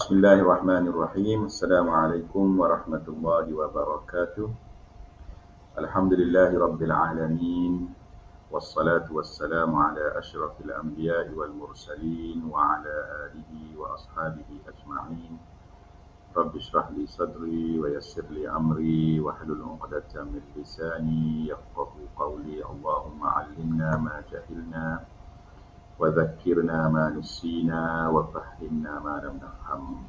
Bismillahirrahmanirrahim. Assalamualaikum warahmatullahi wabarakatuh. Alhamdulillahi rabbil alamin. Wassalatu wassalamu ala asyrafil anbiya'i wal mursalin wa ala alihi wa ashabihi ajma'in. Rabbi shrah li sadri wa yassir li amri wa hlul 'uqdatam min lisani yafqahu qawli. Allahumma 'allimna ma jahilna wa dhakkirna ma nusina wa fahhimna ma lam nafham.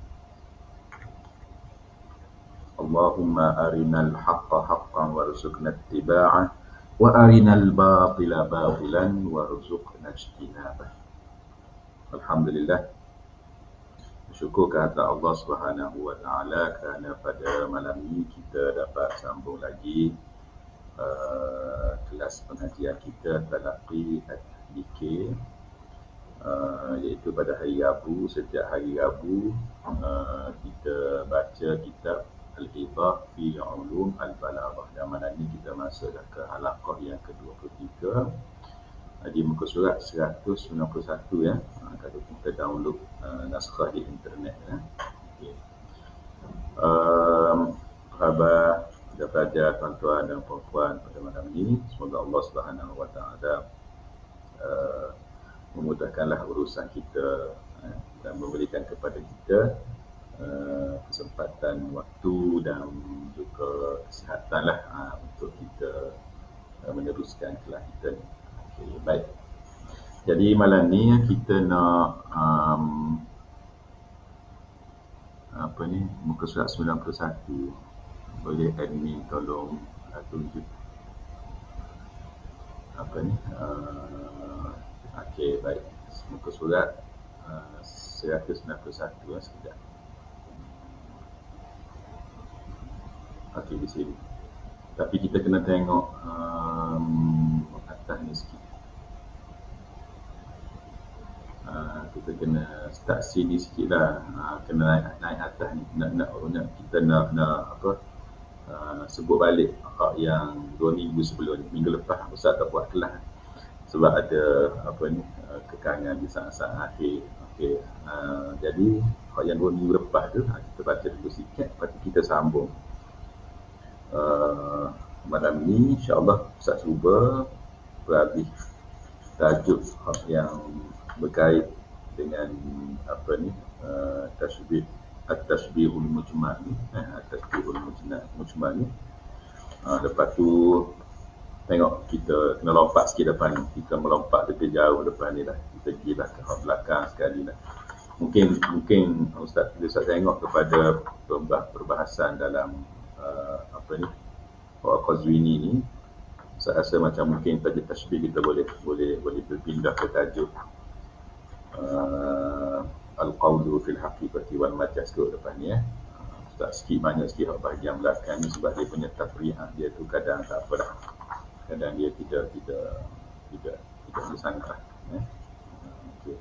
Allahumma arinal haqqa haqqan warzuqna ittiba'ah wa arinal batila batilan warzuqna ijtinabah. Alhamdulillah, bersyukur kepada Allah Subhanahu wa taala kerana pada malam ini kita dapat sambung lagi kelas pengajian kita Talaqi At-Tahliqi, iaitu pada hari Rabu. Setiap hari Rabu kita baca kitab Al-Idah fi Ulum Al-Balaghah. Dan malam ini kita masuk ke halaqah yang ke-23 di muka surat 191 ya. Kalau kita download naskah di internet ya. Okay. Khabar kepada tuan-tuan dan puan-puan pada malam ini, semoga Allah Subhanahu wa taala memudahkanlah urusan kita dan memberikan kepada kita kesempatan waktu dan juga kesihatan lah untuk kita meneruskan kelas kita ni. Okay, baik. Jadi malam ni kita nak muka surat 91. Boleh admin tolong tunjuk okey, baik. Muka surat 191 sekejap. Okey, di sini. Tapi kita kena tengok atas ni sikit. Kita kena start sini sikit lah. Kena naik atas ni. Kita nak sebut balik yang 2 minggu sebelum ni. Minggu lepas Ustaz tak buat kelas sebab ada kekangan di saat-saat akhir. Okey. Jadi yang 2 minggu lepas tu kita baca dulu sikit, lepas tu kita sambung. Malam ni insya-Allah Ustaz cuba berhabis tajuk yang berkait dengan tasbih at-tasbihul mujmal ni, at-tasbihul mujmal ni. Lepas tu tengok kita kena lompat sikit depan ni. Kita melompat lebih jauh depan ni lah. Kita pergilah ke belakang sekali lah. Mungkin Ustaz tengok kepada perbahasan dalam Qazwini ni, saya rasa macam mungkin tajuk tasbih kita boleh berpindah ke tajuk Al-Qawlu fil Haqiqati wal Majaz ke depan ni ya. Ustaz sikit banyak sikit bahagian belakang ni sebab dia punya tafri'ah dia tu kadang tak apa dah. Kadang dia tidak disangka ya. Okey.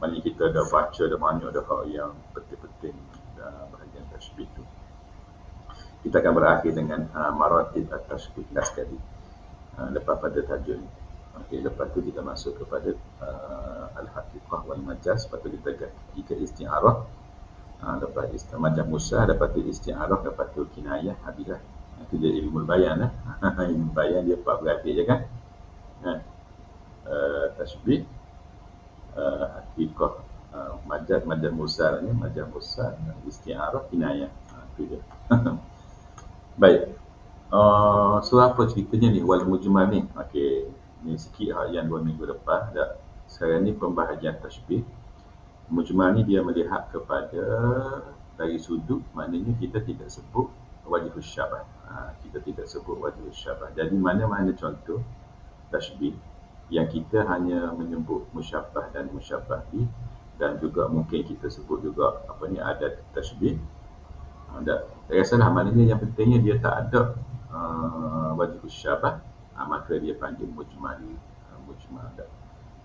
Mari kita dah baca dah banyak dah yang penting-penting bahagian tasbih tu. Kita akan berakhir dengan maratib at-tasbih sekali. Lepas pada tajuk ni. Okey, lepas tu kita masuk kepada al-haqiqah wal majaz, lepas tu kita ke isti'arah. Lepas majaz musyah, lepas tu isti'arah, lepas tu kinayah, habislah. Itu dia ilmu bayan lah. Ilmu bayan dia 4 berakhir je kan. Tasbih, haqiqah, majaz musyah ni, majaz musyah, isti'arah, kinayah. Itu dia. Baik. So apa ceritanya ni wal mujmal ni? Okey, ni sikit yang 2 minggu lepas dah. Sekarang ni pembahagian tasbih. Mujmal ni dia melihat kepada dari sudut, maknanya kita tidak sebut wajhus syabah. Kita tidak sebut wajhus syabah. Jadi mana-mana contoh tasbih yang kita hanya menyebut musyabbah dan musyabbah bi, dan juga mungkin kita sebut juga adat tasbih. Tak rasalah, maknanya yang pentingnya dia tak ada wajhus syabah, maka dia panggil mujmal.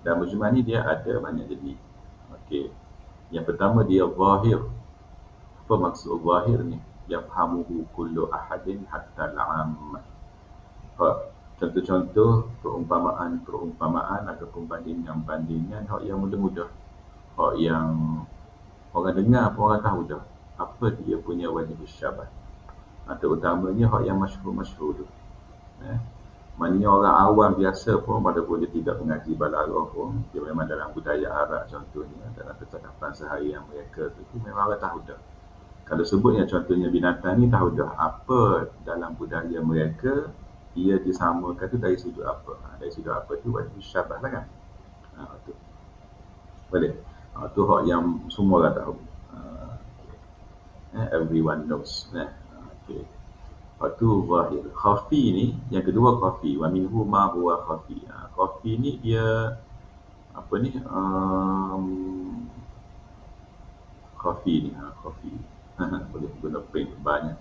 Dan mujmal ni dia ada banyak jenis. Okey. Yang pertama dia zahir. Apa maksud zahir ni? Yafhamuhu kullu ahadin hatta al-'ammah. Contoh-contoh perumpamaan ataupun bandingan yang mudah-mudah. Yang Orang dengar pun orang tahu dah apa dia punya wajib syabah. Terutamanya hak yang masyhur-masyhur tu. Eh. Maknanya orang awam biasa pun walaupun dia tidak mengaji balaghah pun, dia memang dalam budaya Arab contohnya, dalam percakapan seharian mereka tu memang orang tahu dah. Kalau sebutnya contohnya binatang ni, tahu dah apa dalam budaya mereka ia disamakan tu dari sudut apa. Dari sudut apa tu wajib syabah lah kan. Tu. Boleh. Tu hak yang semua orang tahu. Everyone knows. Okay. Lepas tu zahir. Khafi ni, yang kedua khafi. Wa minhu ma huwa khafi. Khafi ni dia apa ni? Khafi ni. Khafi. Boleh guna pen banyak.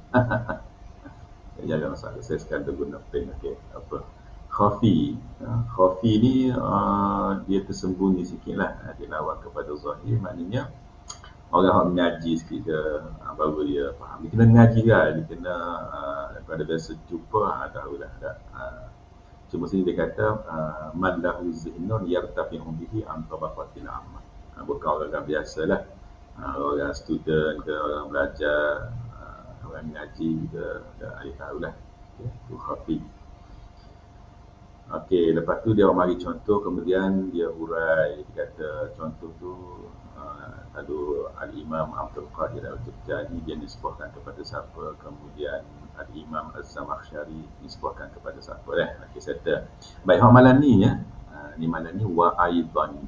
Jangan masalah. Saya sekarang guna pen. Okay. Apa? Khafi. Khafi ni dia tersembunyi sikit lah. Dia lawan kepada zahir. Maknanya orang yang mengaji sikit ke, baru dia faham. Dia kena mengaji lah, dia kena daripada biasa jumpa, tahulah tak. Cuma sini dia kata, man lahu zihnun yartafi'u bihi an tabaqatil ammah. Bukan orang biasa lah. Orang student ke, orang belajar, orang mengaji ke, dia tahulah. Okay, itu khafi. Okey, lepas tu dia mari contoh, kemudian dia hurai, dia kata contoh tu lalu Al-Imam Abdul Qadir Al-Jurjani dia nisbahkan kepada siapa, kemudian Al-Imam Az-Zamakhsyari nisbahkan kepada siapa Okey, settle. Baik, hak malam ni ya. Ni malam ni wa aidan.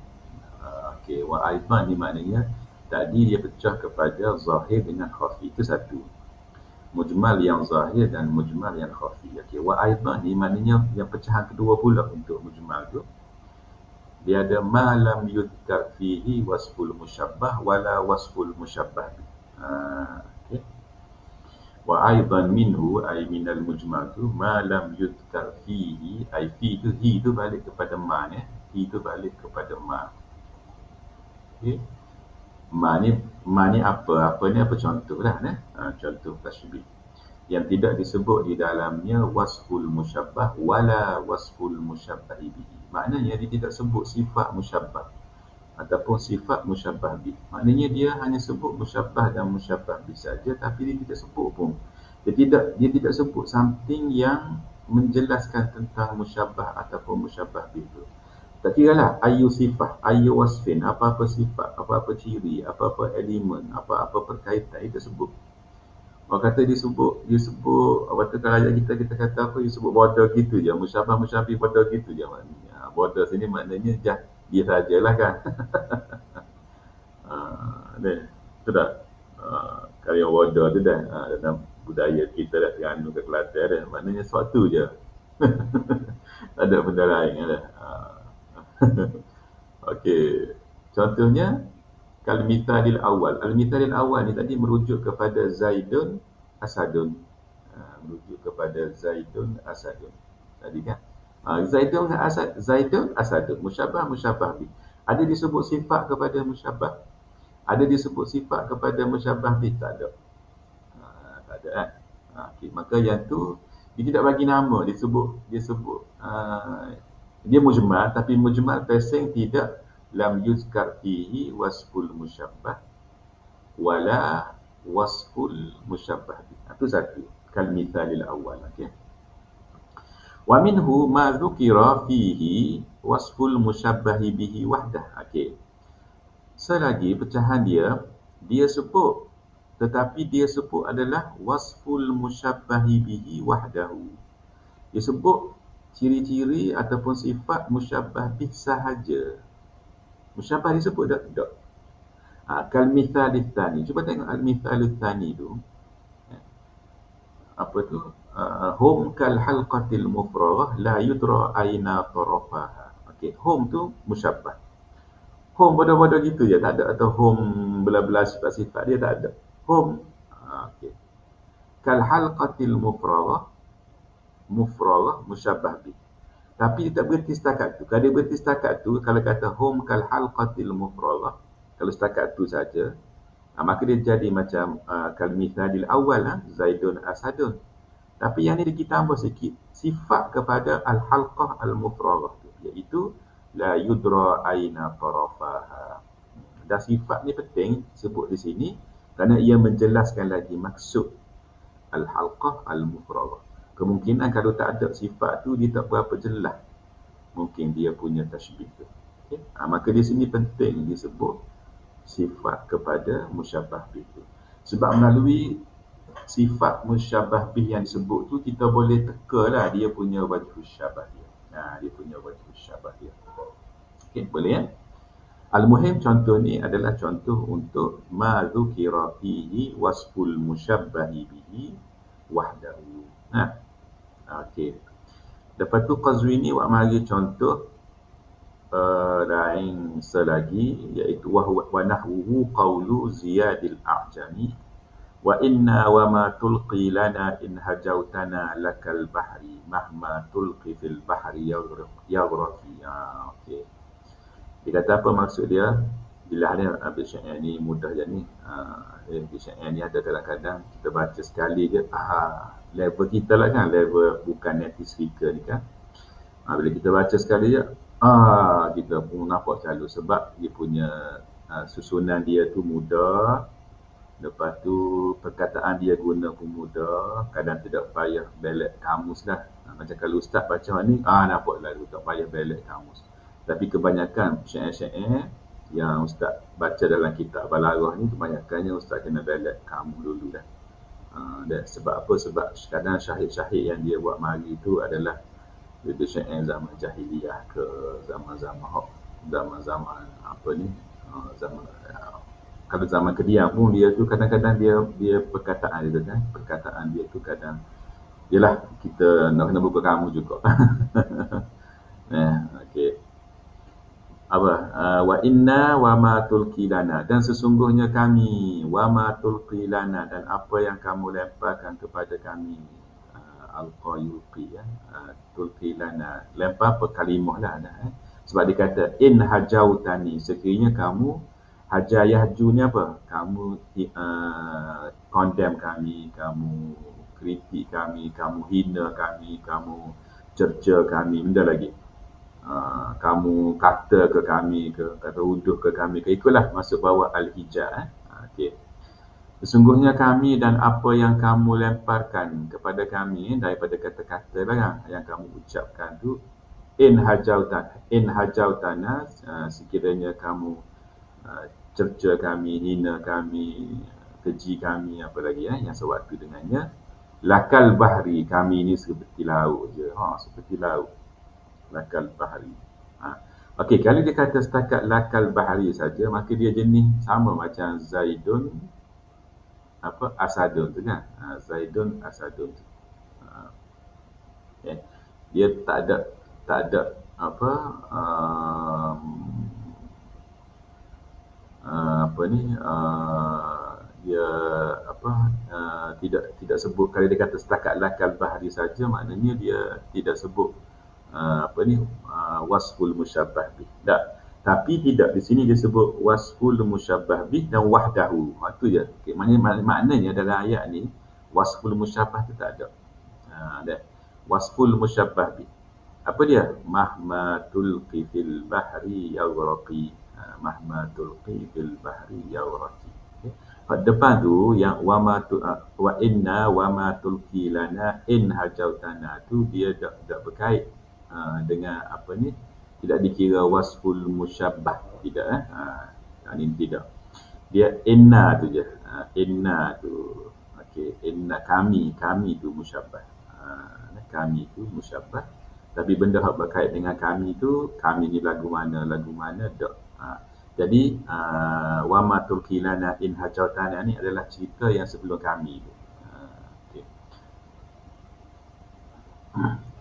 Okey, wa aidan ni maknanya tadi dia pecah kepada zahir dengan khafi. Itu satu. Mujmal yang zahir dan mujmal yang khafi. Okey, wa aidan ni maknanya yang pecahan kedua pula untuk mujmal tu. Dia ada ma lam yudhkar fihi wasful musyabbah wala wasful musyabbah. Okay. Wa aidan minhu ay minal mujmal tu ma lam yudhkar fihi ay fi tu hi tu balik kepada ma ni. Hi tu balik kepada ma. Okay. Ma ni apa? Apa ni apa contohlah contoh tasybih. Yang tidak disebut di dalamnya wasful musyabbah wala wasful musyabbah bihi. Maknanya dia tidak sebut sifat musyabbah ataupun sifat musyabbah bih. Maknanya dia hanya sebut musyabbah dan musyabbah bih saja, tapi dia tidak sebut pun. Dia tidak sebut something yang menjelaskan tentang musyabbah ataupun musyabbah bih itu. Tak kiralah ayu sifat, ayu wasfin, apa-apa sifat, apa-apa ciri, apa-apa elemen, apa-apa perkaitan itu sebut. Orang kata dia sebut waktu kalau ayat kita kata apa, dia sebut border gitu je, musyabbah border gitu je maknanya. Border sini maknanya dia sajalah kan. Ni, tu dah. Karya border tu dah dalam budaya kita dah, Terengganu ke Kelantan dah, maknanya suatu je. Tak ada benda lain dah. Okey. Contohnya Al-Mithalil awal. Al-Mithalil awal ni tadi merujuk kepada Zaidun Asadun. Merujuk kepada Zaidun Asadun. Tadi kan? Zaidun Asadun. Musyabbah bih. Ada disebut sifat kepada musyabbah. Ada disebut sifat kepada musyabbah bih. Tak ada. Tak ada kan? Okay. Maka yang tu dia tidak bagi nama. Dia sebut dia mujmal, tapi mujmal pesing tidak lam yuzkar fihi wasful musyabbah wala wasful musyabbah. Itu satu. Kal mithalil awal. Okey. Wa minhu ma dzukira fihi wasful musyabbah bihi wahdah. Okey. Selagi pecahan dia sebut, tetapi dia sebut adalah wasful musyabbah bihi wahdahu. Dia sebut ciri-ciri ataupun sifat musyabbah bih sahaja. Musyabbah disebut tak? Kal mithalil tsani. Cuba tengok al-mithalil tsani tu. Apa tu? Hum kal halqatil mufraghah la yudra aina tarafaha. Okey, hum tu musyabbah. Hum bodoh-bodoh gitu je, tak ada atau hum bela-bela sifat-sifat dia tak ada. Hum okey. Kal halqatil mufraghah musyabbah bih. Tapi dia tak berhenti setakat tu. Kalau dia berhenti setakat tu, kalau kata hum kal halqatil mufraghah, kalau setakat tu saja, maka dia jadi macam kal mithalil awal, Zaidun Asadun. Tapi yang ni kita tambah sikit sifat kepada al-halqah al-mufraghah tu, iaitu la yudra aina tarafaha. Dan sifat ni penting sebut di sini kerana ia menjelaskan lagi maksud al-halqah al-mufraghah. Kemungkinan kalau tak ada sifat tu dia tak berapa jelas. Mungkin dia punya tashbih tu. Okay? Maka di sini penting disebut sifat kepada musyabbah bih tu. Sebab melalui sifat musyabbah bih yang disebut tu kita boleh tekalah dia punya wajhus syabah dia. Dia punya wajhus syabah dia. Okey, boleh ya? Al-muhim contoh ni adalah contoh untuk ma dzukira fihi wasful musyabbahi bihi wahdahu. Okey. Lepas tu Qazwini buat mari contoh lain selagi iaitu wa nahwuhu qawlu Ziyadil A'jami wa inna wa ma tulqi lana in hajautana lakal bahri mahma tulqi fil bahri yaghrafi. Okey. Dia kata apa maksud dia? Bila ada ambil syair ni mudah je ni. Syair ni ada kadang-kadang kita baca sekali je. Level kita lah kan, level bukan native speaker ni kan. Bila kita baca sekali je, kita pun nampak selalu sebab dia punya susunan dia tu mudah. Lepas tu perkataan dia guna pun mudah. Kadang tidak payah balik kamus lah. Macam kalau ustaz baca ni, nampak lalu tak payah balik kamus. Tapi kebanyakan syair-syair yang ustaz baca dalam kitab Balaghah ni, kebanyakannya ustaz kena balik kamus dulu dah. Sebab apa? Sebab kadang syahid-syahid yang dia buat mari tu adalah itu syair zaman jahiliyah ke zaman-zaman apa ni, kalau zaman Kedian pun dia tu kadang-kadang dia perkataan dia kan, perkataan dia tu kadang yalah kita nak kena buka kamu juga. Okey. Wa inna wa ma tulqi lana, dan sesungguhnya kami, wa ma tulqi lana, dan apa yang kamu lemparkan kepada kami. Al-qayuqi tulqi lana, lempar per kalimah lah sebab dia kata in hajautani, sekiranya kamu hajayahju ni apa? Kamu condemn kami, kamu kritik kami, kamu hina kami, kamu cerca kami, benda lagi. Kamu kata ke kami ke, kata uduh ke kami ke, itulah masuk bawah al-hijah. Okey. Sesungguhnya kami dan apa yang kamu lemparkan kepada kami daripada kata-kata lah yang kamu ucapkan tu, in hajautana, sekiranya kamu cerca kami, hina kami, keji kami, apa lagi yang sewaktu dengannya, lakal bahri, kami ni seperti laut je. Seperti laut. Lakal bahri. Okey, kalau dia kata setakat lakal bahri saja, maka dia jenis sama macam Zaidun asadun tu kan. Zaidun asadun tu. Dia tak ada apa dia tidak sebut. Kalau dia kata setakat lakal bahri saja, maknanya dia tidak sebut wasful musyabbah bih. Tak. Tapi tidak, di sini dia sebut wasful musyabbah bih dan wahdahu. Itu je. Okay. Maknanya dalam ayat ni wasful musyabbah tu tak ada. Wasful musyabbah bih. Apa dia? Mahma tulqi fil bahri yaghraqi. Mahma tulqi fil bahri yaghraqi. Okay. Depan tu yang wa inna wa ma tulqi lana in hajautana tu dia tak berkait dengan apa ni, tidak dikira wasful musyabbah, tidak ini tidak, dia inna tu je. Inna tu okey, inna kami tu musyabbah, kami tu musyabbah, tapi benda hak berkait dengan kami tu, kami ni lagu mana tak. Jadi wa ma tulqilana in hajautana ni adalah cerita yang sebelum kami tu.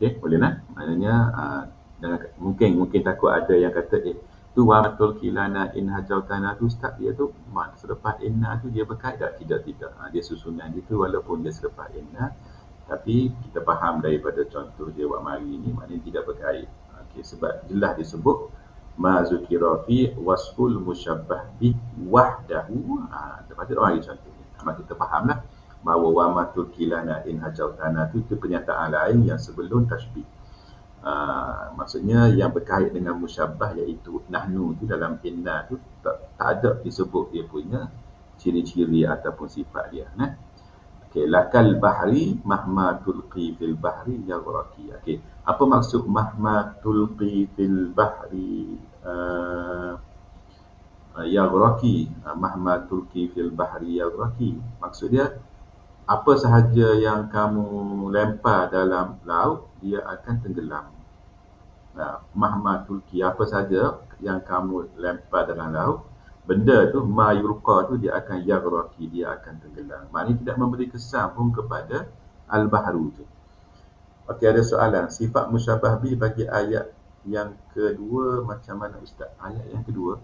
Okey, boleh lah. Maknanya mungkin takut ada yang kata tu wa tulqilana in hajautana tu ustaz, dia tu selepas inna tu dia berkait tak? Tidak. Dia susunan dia tu walaupun dia selepas inna, tapi kita faham daripada contoh dia buat mari ni maknanya tidak berkait. Okey, sebab jelas disebut ma zukira fi wasful musyabbah bi wahdahu. Lepas tu mari contoh ni. Maka kita fahamlah bahawa wa ma tulqilana in hajautana tu pernyataan lain yang sebelum tashbih. Maksudnya yang berkait dengan musyabbah iaitu nahnu tu dalam inna tu tak ada disebut dia punya ciri-ciri ataupun sifat dia. Okey, lakal bahri mahma tulqi fil bahri yaghraqi. Okey, apa maksud mahma tulqi fil bahri yaghraqi? Mahma tulqi fil bahri yaghraqi. Maksud dia apa sahaja yang kamu lempar dalam laut dia akan tenggelam. Mahma tulqi, apa saja yang kamu lempar dalam laut, benda tu ma yulqa tu dia akan yaghraqi, dia akan tenggelam. Maknanya tidak memberi kesan pun kepada al-bahru tu. Okey, ada soalan. Sifat musyabbah bi bagi ayat yang kedua macam mana Ustaz? Ayat yang kedua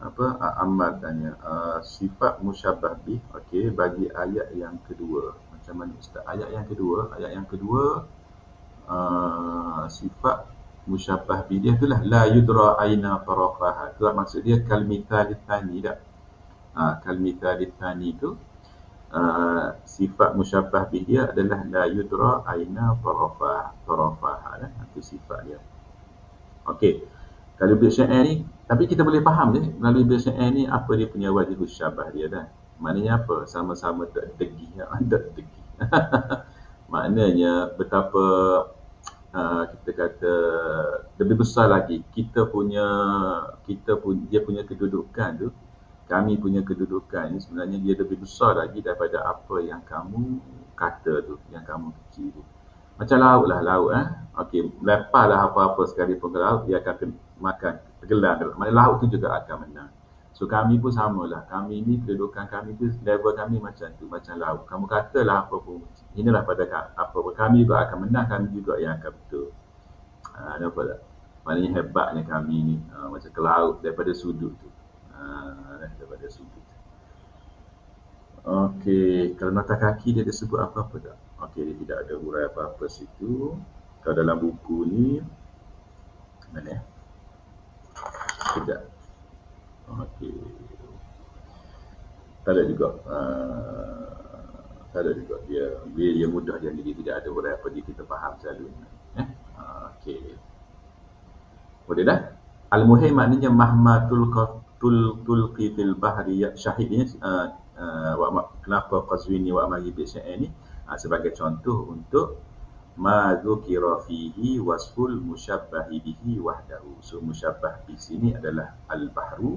apa? Amal tanya. Sifat musyabbah bi, okey, bagi ayat yang kedua macam mana Ustaz? Ayat yang kedua sifat musyabbah bi dia itulah la yudra aina tarafaha. Tu maksud dia kal mithalith tsani dah. Kal mithalith tsani tu sifat musyabbah bi dia adalah la yudra aina tarafaha. Itu sifat dia. Okey. Kalau bait syair ni, tapi kita boleh faham je melalui bait syair ni apa dia punya wajib syabah dia dah. Maknanya apa? Sama-sama tak degih. Maknanya betapa kita kata lebih besar lagi dia punya kedudukan tu, kami punya kedudukan ni sebenarnya dia lebih besar lagi daripada apa yang kamu kata tu, yang kamu kecil tu. Macam laut lah, okey, lepaslah apa-apa sekalipun ke laut, dia akan makan, tenggelam. Maknanya laut tu juga akan menang. So kami pun samalah, kami ni kedudukan kami tu, level kami macam tu, macam laut. Kamu katalah apa pun, inilah pada apa pun, kami juga akan menang, kami juga yang akan betul. Nampak tak? Maknanya hebatnya kami ni, macam ke laut daripada sudut tu. Daripada sudut. Okey, kalau nota kaki dia disebut apa-apa tak? Okey, dia tidak ada huraian apa-apa situ. Kalau dalam buku ni, mana? Sekejap. Okey. Tak ada juga. Tak ada juga. Dia mudah je, jadi tidak ada huraian apa dia kita faham selalu. Okey. Boleh dah? Al-muhim maknanya mahma tulqi fil bahri syahidnya kenapa Qazwini wa Amali bait syair ni sebagai contoh untuk ma dzukira fihi wasful musyabbahi bihi wahdahu. So musyabbah di sini adalah al-bahru,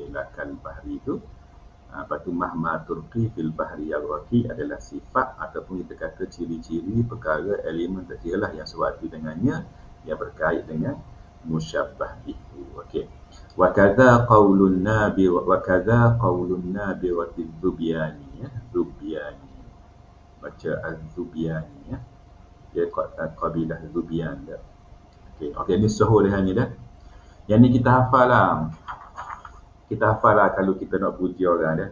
lakal bahri itu. Lepas tu mahma tulqi fil bahri yaghraqi adalah sifat ataupun kita kata ciri-ciri perkara elemen terkiralah yang sewaktu dengannya yang berkait dengan musyabbah itu. Okey. Wa kadza qaulun nabi wa kadza qaulun nabi wa dzubiyani, Dzubiyani. Baca az-Dzubiyani, dia kabilah Zubiyan dah. Okey, ni suhur dia hanya dah. Yang ni kita hafal lah. Kalau kita nak puji orang dah.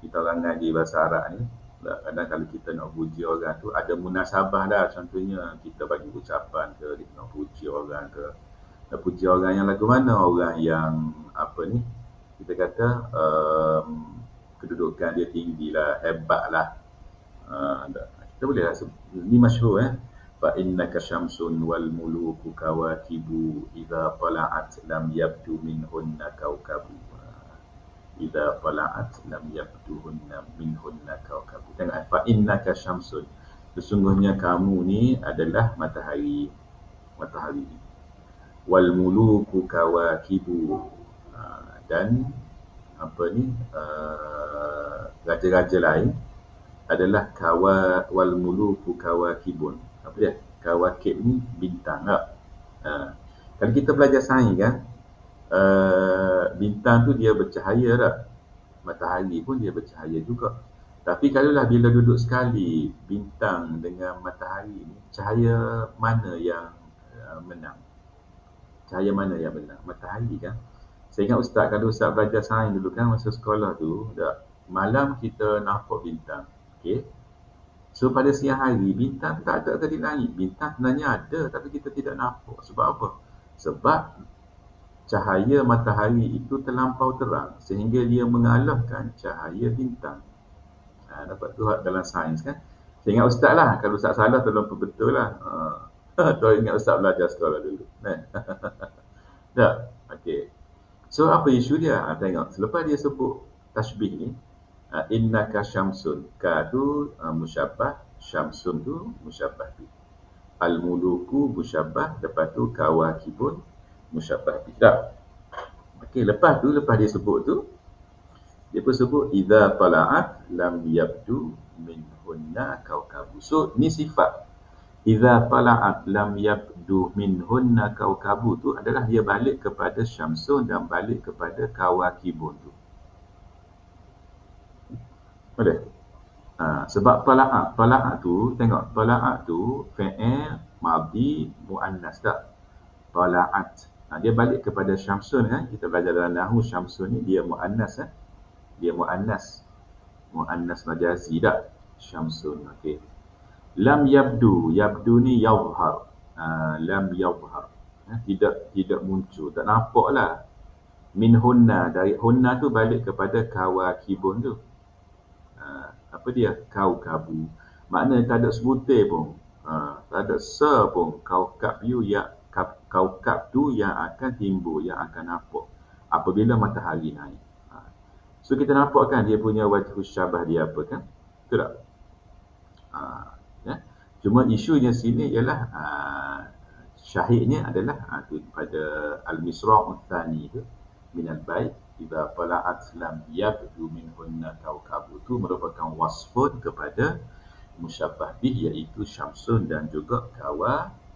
Kita orang ngaji bahasa Arab ni, kadang kalau kita nak puji orang tu ada munasabah dah. Contohnya kita bagi ucapan ke, kita nak puji orang ke. Nak puji orang yang lagu mana? Orang yang apa ni? Kita kata kedudukan dia tinggi lah, hebat lah. Kita boleh lah, ni masyhur fa innaka syamsun wal muluku kawakibu idza tala'at lam yabdu minhunna kawkabu. Idza tala'at lam yabduhunna minhunna kawkabu. Tengok, fa innaka syamsun, sesungguhnya kamu ni adalah matahari. Wal muluku kawakibu, dan apa ni, raja-raja lain adalah wal muluku kawakibun. Apa dia? Kawakib ni bintang tak? Kalau kita belajar sains kan, bintang tu dia bercahaya tak? Matahari pun dia bercahaya juga. Tapi kalaulah bila duduk sekali bintang dengan matahari ni, cahaya mana yang menang? Cahaya mana yang menang? Matahari kan? Saya ingat Ustaz, kalau Ustaz belajar sains dulu kan, masa sekolah tu, malam kita nampak bintang. Okey. So pada siang hari bintang tak ada di langit. Bintang sebenarnya ada tapi kita tidak nampak. Sebab apa? Sebab cahaya matahari itu terlampau terang sehingga dia mengalahkan cahaya bintang. Dapat tu dalam sains kan. Saya ingat Ustaz lah, kalau Ustaz salah tolong perbetul lah. Atau ingat Ustaz belajar sekolah dulu. Dah. Okey. So apa isu dia? Tengok. Selepas dia sebut tashbih ni, innaka syamsun. Ka tu musyabbah, syamsun tu musyabbah bi. Al-muluku musyabbah, lepas tu kawakibun musyabbah bi. Dah. Okey, lepas dia sebut tu, dia pun sebut idza tala'at lam yabdu min hunna kaukabu. So ni sifat idza tala'at lam yabdu min hunna kaukabu tu adalah dia balik kepada syamsun dan balik kepada kawakibun tu. Boleh? Sebab tala'at tu, tengok tala'at tu fi'il madhi muannas tak? Tala'at. Dia balik kepada syamsun kan? Kita belajar dalam nahwu syamsun ni dia muannas kan? Dia muannas majazi tak? Syamsun. Okey. Lam yabdu ni yadhhar. Lam yadhhar. Tidak muncul, tak nampak lah. Min hunna, dari hunna tu balik kepada kawakibun tu. Apa dia? Kaukabu. Maknanya tak ada sebutir pun. Tak ada se pun. Kaukab tu yang akan timbul, yang akan nampak apabila matahari naik. So kita nampak kan dia punya wajhu syabah dia apa kan? Betul tak? Ya? Cuma isunya sini ialah syahidnya adalah pada al-misra'u tsani tu min al-bait idza tala'at lam yabdu min hunna kaukabu tu merupakan wasfun kepada musyabbah bih iaitu syamsun dan juga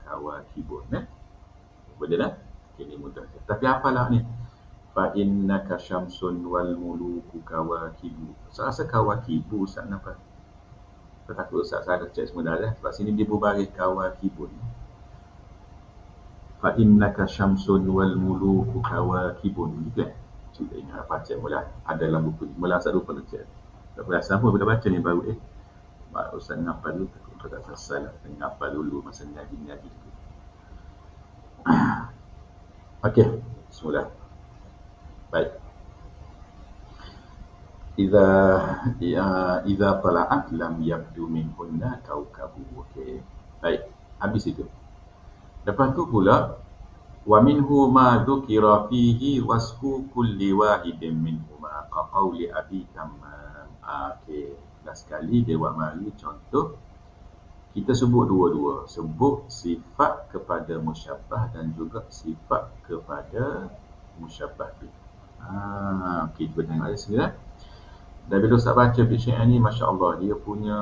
kawakibun. Boleh dah? Ini mudah. Tapi apalah ni? Fa innaka syamsun wal muluku kawakibu. Saya rasa kawakibu Ustaz nampak. Saya takut Ustaz saya cek semua dah. Sebab sini dia berbaris kawakibun. Fa innaka syamsun wal muluku kawakibun. Gitu kan? Cuba ingat apa cek mula. Ada dalam buku ni. Mula Ustaz lupa nak cek. Tak perasan pun bila baca ni baru Ustaz ngapal dulu. Takut tak selesai lah. Ngapal dulu masa ngaji-ngaji dulu. Okey. Bismillah. Baik. Idza tala'at lam yabdu min hunna kaukabu. Okey. Baik. Habis itu. Lepas tu pula wa minhu ma dzukira fihi wasfu kulli wahidin minhuma ka qauli abi tamam. Okey. Last sekali dia buat mari contoh. Kita sebut dua-dua. Sebut sifat kepada musyabbah dan juga sifat kepada musyabbah bih. Okey, kita tengok ayat sini. Dan bila Ustaz baca Bisyair ni, Masya Allah, dia punya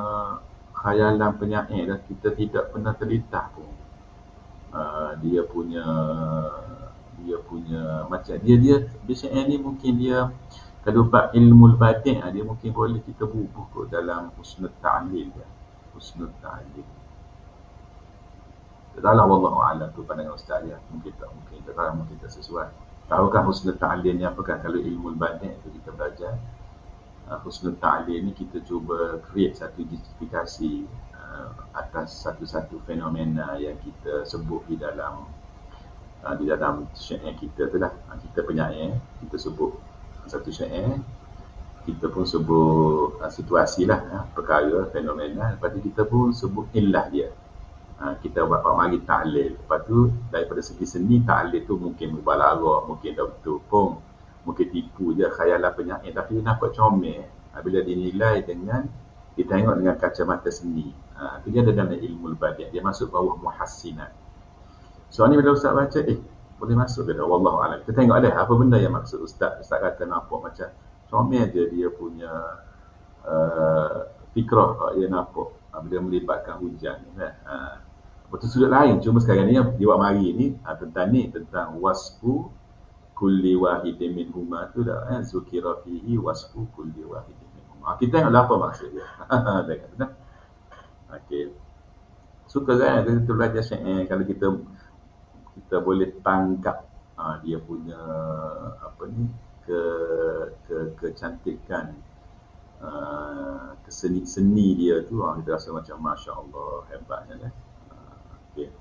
khayalan penyair dah kita tidak pernah terlintas pun. Dia punya macam dia Bisyair ni mungkin dia kalau bab ilmu al-batin dia mungkin boleh kita bubuh kot dalam husnul ta'lil dia. Husnul ta'lil. Dalam wallahu a'lam tu pandangan Ustaz ya. Mungkin tak sesuai. Tahukah husnul ta'lil ni apakah? Kalau ilmu al-batin itu kita belajar husnul ta'lil ni kita cuba create satu justifikasi atas satu-satu fenomena yang kita sebut di dalam syair kita tu lah. Kita penyair, kita sebut satu syair, kita pun sebut situasi lah, perkara, fenomena. Lepas tu kita pun sebut illah dia. Kita buat mari ta'lil. Lepas tu daripada segi seni ta'lil tu mungkin mubalaghah, mungkin tak betul pun, mungkin tipu je khayalan penyair, tapi nampak comel bila dinilai dengan ditengok dengan kacamata seni. Itu dia ada dalam ilmu al-badi', dia masuk bawah muhassinat. So ni bila Ustaz baca boleh masuk ke wallahu a'lam. Kita tengok apa benda yang maksud Ustaz kata nampak macam comel je dia punya fikrah dia nampak bila melibatkan hujan ni kan. Betul sudut lain, cuma sekarang ni dia buat mari ni tentang wasfu kulli wahidin minhuma tu dah zukira fihi wasfu kulli wahidin minhuma. Kita tengok apa maksud dia. Tengok dah. Okey. Suka kan kita belajar syair kalau kita boleh tangkap dia punya kecantikan keseni dia tu kita rasa macam masya-Allah hebatnya kan. Okey.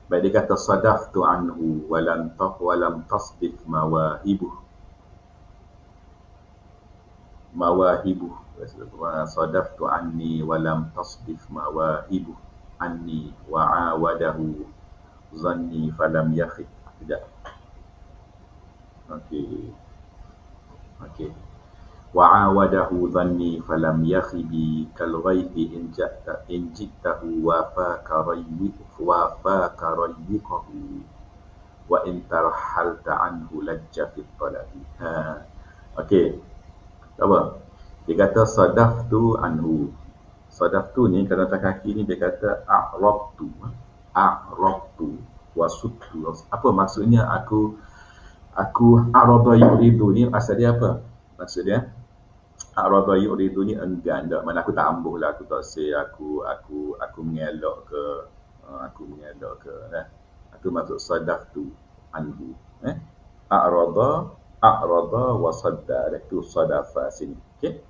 Baik, dia kata sadaftu anhu walam tasdif mawahibuh. Sadaftu anni walam tasdif mawahibuh anni wa'awadahu zanni falam yakhib. Sekejap. Okey. Okey. Wa'awadahu dhanni falam yakhibi kal ghaibi in jittahu wa faka rayyiqahu wa in tarhalta anhu lajja fit talabi. Okey. Apa? Dia kata sadaftu anhu. Sadaftu ni kalau atas kaki ni dia kata a'rabtu wasuttu. Apa maksudnya aku a'rada yuridu ni asal dia apa? Maksud dia a'rada yuridu ni enggan dak. Mana aku tak ambuh lah, aku tak say aku mengelak ke Aku maksud sadaftu anhu. A'rada wa sadda. Itu sadafa sini. Okey.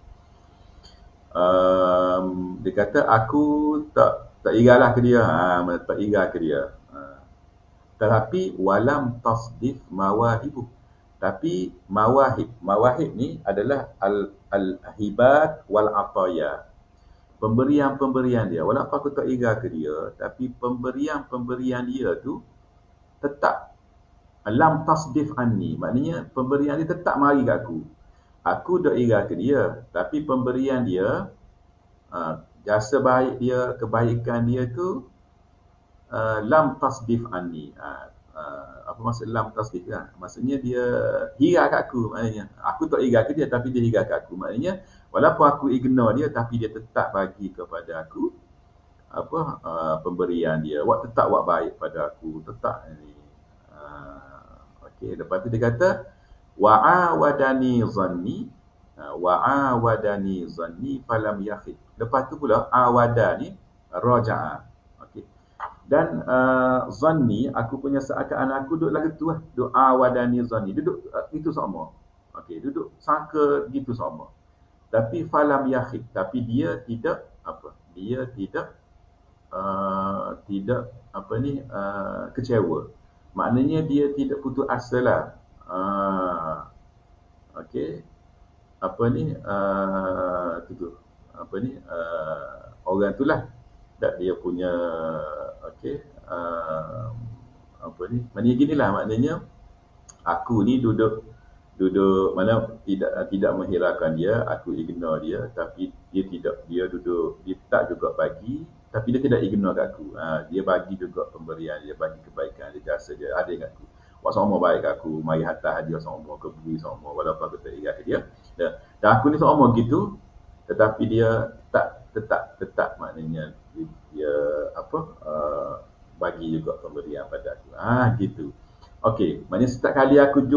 Dia kata aku tak iralah ke dia. Tak ira ke dia. Tetapi walam tasdif mawahibu. Tapi mawahib ni adalah al-hibat wal ataya. Pemberian dia. Walaupun aku tak ira ke dia, tapi pemberian dia tu tetap lam tasdif anni. Maknanya pemberian dia tetap mari kat aku. Aku tak ira ke dia, tapi pemberian dia, jasa baik dia, kebaikan dia tu lam tasdif anni. Apa maksud lam tasdif kan? Maksudnya dia hira kat aku. Maknanya aku tak hira ke dia, tapi dia hira kat aku. Maknanya walaupun aku ignore dia, tapi dia tetap bagi kepada aku pemberian dia. Tetap buat baik pada aku, tetap ni. Okey, lepas tu dia kata wa'awadani zanni falam yakhib. Lepas tu pula awada ni raja'a. Okey. Dan zanni, aku punya seakan aku duduk lagu tu lah. Duduk awadani zanni. Duduk itu sama. Okey, duduk sangka gitu sama. Tapi falam yakhib, tapi dia tidak kecewa. Maknanya dia tidak putus asa lah. Okey. Orang tu lah. Tak dia punya maknanya ginilah, maknanya aku ni duduk mana tidak menghiraukan dia, aku ignore dia, tapi dia tak juga bagi, tapi dia tidak ignore kat aku. Dia bagi juga pemberian, dia bagi kebaikan, dia jasa dia ada kat aku. Buat sama baik kat aku, mari hantar hadiah sama, kebui sama, walaupun aku tak ingat dia. Dan aku ni sama gitu, tetapi dia tetap maknanya dia bagi juga pemberian pada aku. Gitu. Okey, maknanya setiap kali aku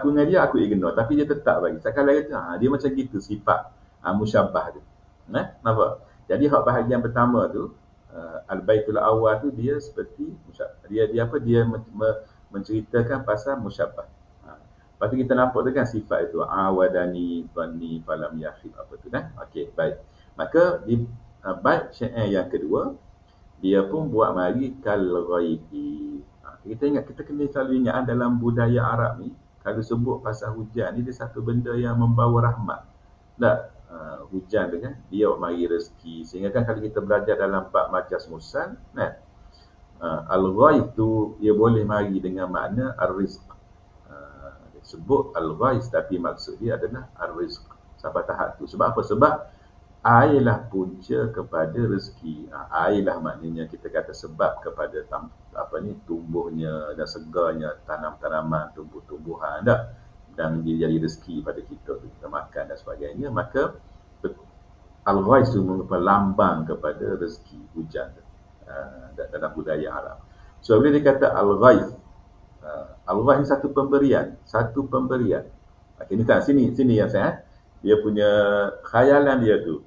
dengan dia, aku ignore, tapi dia tetap bagi. Setiap kali dia macam gitu sifat musyabbah tu. Nampak? Jadi hak bahagian pertama tu, al-baitul awal tu dia seperti dia menceritakan pasal musyabbah. Lepas tu kita nampak tu kan sifat itu awadani dhanni falam yakhib apa tu kan. Okey, baik. Maka di bait syair yang kedua, dia pun buat mari kal ghaibi. Kita kena selalu ingat dalam budaya Arab ni, kalau sebut pasal hujan ni, dia satu benda yang membawa rahmat. Tak? Hujan tu kan, dia mari rezeki. Sehingga kan kalau kita belajar dalam bab majas mursal, kan? Al-ghaib tu, dia boleh mari dengan makna ar-rizq. Dia sebut al-ghaib, tapi maksud dia adalah ar-rizq. Sampai tahap tu. Sebab apa? Sebab airlah punca kepada rezeki. Airlah maknanya kita kata sebab kepada tumbuhnya dan segarnya tanaman-tanaman, tumbuh-tumbuhan dan dia jadi rezeki pada kita, kita makan dan sebagainya. Maka al-ghais itu merupakan lambang kepada rezeki hujan dalam budaya Arab. So bila dia kata al-ghais, al-ghais satu pemberian. Okay, ni tak sini yang saya dia punya khayalan dia tu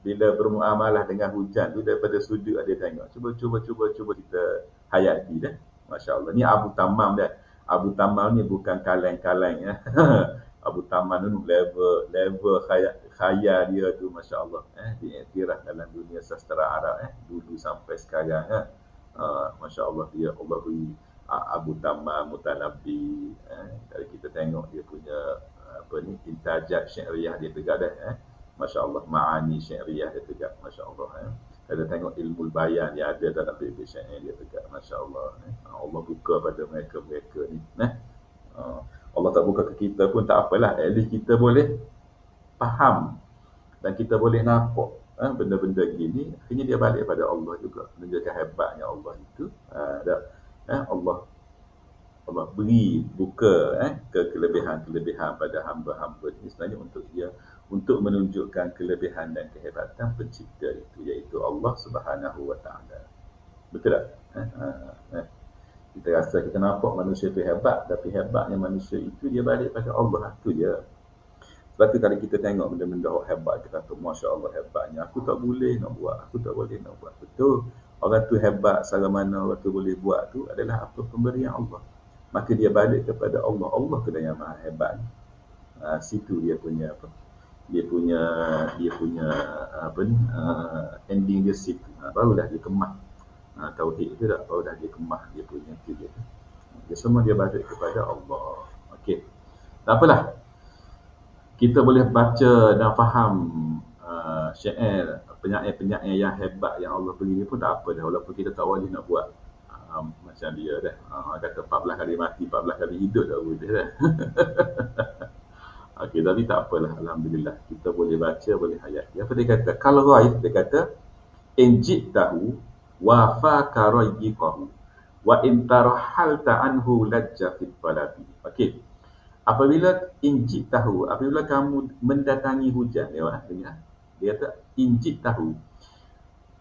bila bermuamalah dengan hujan tu, daripada sudut ada tengok. Cuba kita hayati dah. Masya-Allah. Ni Abu Tammam dah. Abu Tammam ni bukan kaleng-kaleng ya. Abu Tammam tu level khayal dia tu masya-Allah. Diiktiraf dalam dunia sastra Arab dulu sampai sekarang masya-Allah, dia Allah beri Abu Tammam Mutanabbi. Kalau kita tengok dia punya intajat syairiyah dia tegak dah. Masya Allah, ma'ani syairiyah dia tegak, Masya Allah. Ada tengok ilmu bayan yang ada dalam bibir syair dia tegak, Masya Allah. Allah buka pada mereka-mereka ni. Allah tak buka ke kita pun tak apalah. At least kita boleh faham dan kita boleh nampak benda-benda gini. Akhirnya dia balik pada Allah juga. Menunjukkan hebatnya Allah itu. Allah beri buka ke kelebihan-kelebihan pada hamba-hamba ini sebenarnya untuk menunjukkan kelebihan dan kehebatan pencipta itu, iaitu Allah Subhanahu Wa Taala. Betul tak? Kita rasa kita nampak manusia itu hebat, tapi hebatnya manusia itu dia balik pada Allah, itu je. Sebab tu kalau kita tengok benda-benda hebat, kita kata Masya Allah hebatnya, aku tak boleh nak buat, betul. Orang tu hebat, secara mana orang tu boleh buat tu adalah apa pemberian Allah. Maka dia balik kepada Allah. Allah tu yang maha hebat. Situ dia punya apa? Dia punya ending dia situ. Barulah dia kemah. Tauhid itu dah barulah dia kemah dia punya tu dia. Dia semua dia balik kepada Allah. Okey. Tak apalah. Kita boleh baca dan faham syair penyair-penyair yang hebat yang Allah beri ni pun tak apa dah, walaupun kita tak boleh nak buat macam dia dah. Kata 14 kali mati, 14 kali hidup tak boleh dah. Okey, tapi tak apalah, alhamdulillah kita boleh baca, boleh hayat. Apa dia kata? Kalau Raif dia kata injit tahu wa fa karayiqahu wa in tarhalta anhu lajja fit talabi. Okey. Apabila injit tahu, apabila kamu mendatangi hujan, dengar. Dia kata injit tahu.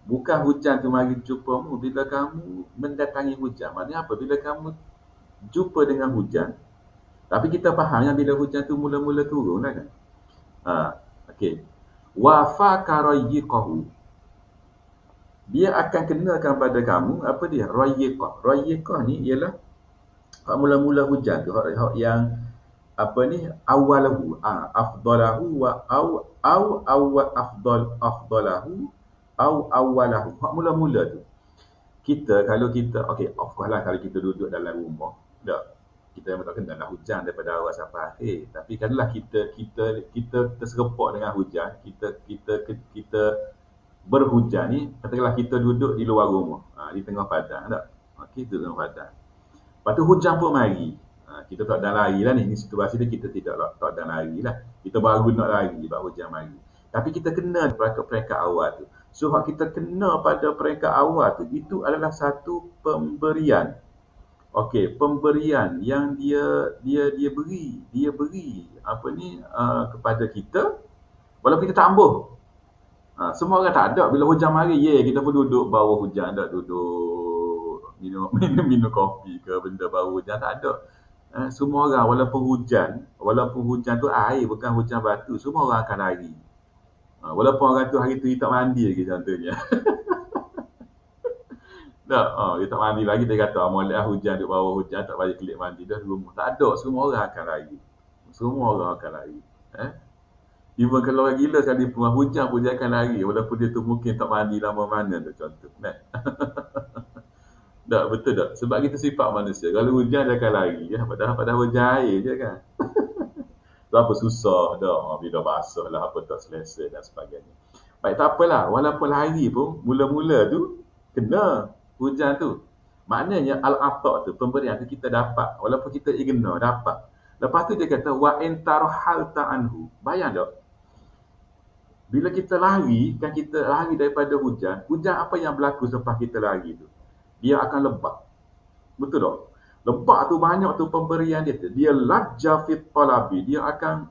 Bukan hujan tu mari jumpamu, bila kamu mendatangi hujan. Maknanya apa? Bila kamu jumpa dengan hujan, tapi kita faham yang bila hujan tu mula-mula turun lah kan. Okey. Wa fa karayiqahu. Dia akan kenakan pada kamu apa dia? Rayiqah. Rayiqah ni ialah mula-mula hujan tu, yang apa ni awalahu, afdalahu wa afdalahu awalahu. Hak mula-mula tu. Kalau kita okey, of course lah kalau kita duduk dalam rumah, kita memang tak kenal hujan daripada awal sampai akhir. Tapi kalaulah kita terserempak dengan hujan, kita berhujan ni, katakanlah kita duduk di luar rumah, di tengah padang tak? Okey, duduk tengah padang. Lepas tu hujan pun mari. Kita tak ada lari lah ni. Ini situasi ni kita tak ada lari lah. Kita baru nak lari sebab hujan mari. Tapi kita kena peringkat awal tu. So, kita kena pada peringkat awal tu, itu adalah satu pemberian. Okey, pemberian yang dia beri. Dia beri apa ni kepada kita walaupun kita tak ambuh. Semua orang tak ada bila hujan mari, kita pun duduk bawah hujan, tak duduk minum kopi ke benda bawah hujan, tak ada. Semua orang walaupun hujan tu air, bukan hujan batu, semua orang akan lari. Walaupun orang tu hari tu dia tak mandi lagi contohnya. Dia tak mandi lagi, dia kata molek hujan duduk bawah hujan, tak balik kelik mandi dah rumah. Tak ada, semua orang akan lari. Even kalau orang gila sekali pun hujan pun dia akan lari, walaupun dia tu mungkin tak mandi lama mana tu contoh. Tak, betul tak? Sebab kita sifat manusia. Kalau hujan dia akan lari. Padahal hujan air je kan. Tu apa susah dah. Bila basah lah, apa tak selesa dan sebagainya. Baik, tak apalah. Walaupun lari pun, mula-mula tu, kena hujan tu. Maknanya, al-atak tu, pemberian tu kita dapat. Walaupun kita ignore, dapat. Lepas tu dia kata, wa intarhal ta'anhu. Bayang tak? Bila kita lari, kan kita lari daripada hujan apa yang berlaku selepas kita lari tu? Dia akan lebat. Betul tak? Lebat tu banyak tu pemberian dia. Dia lajja fit talabi. Dia akan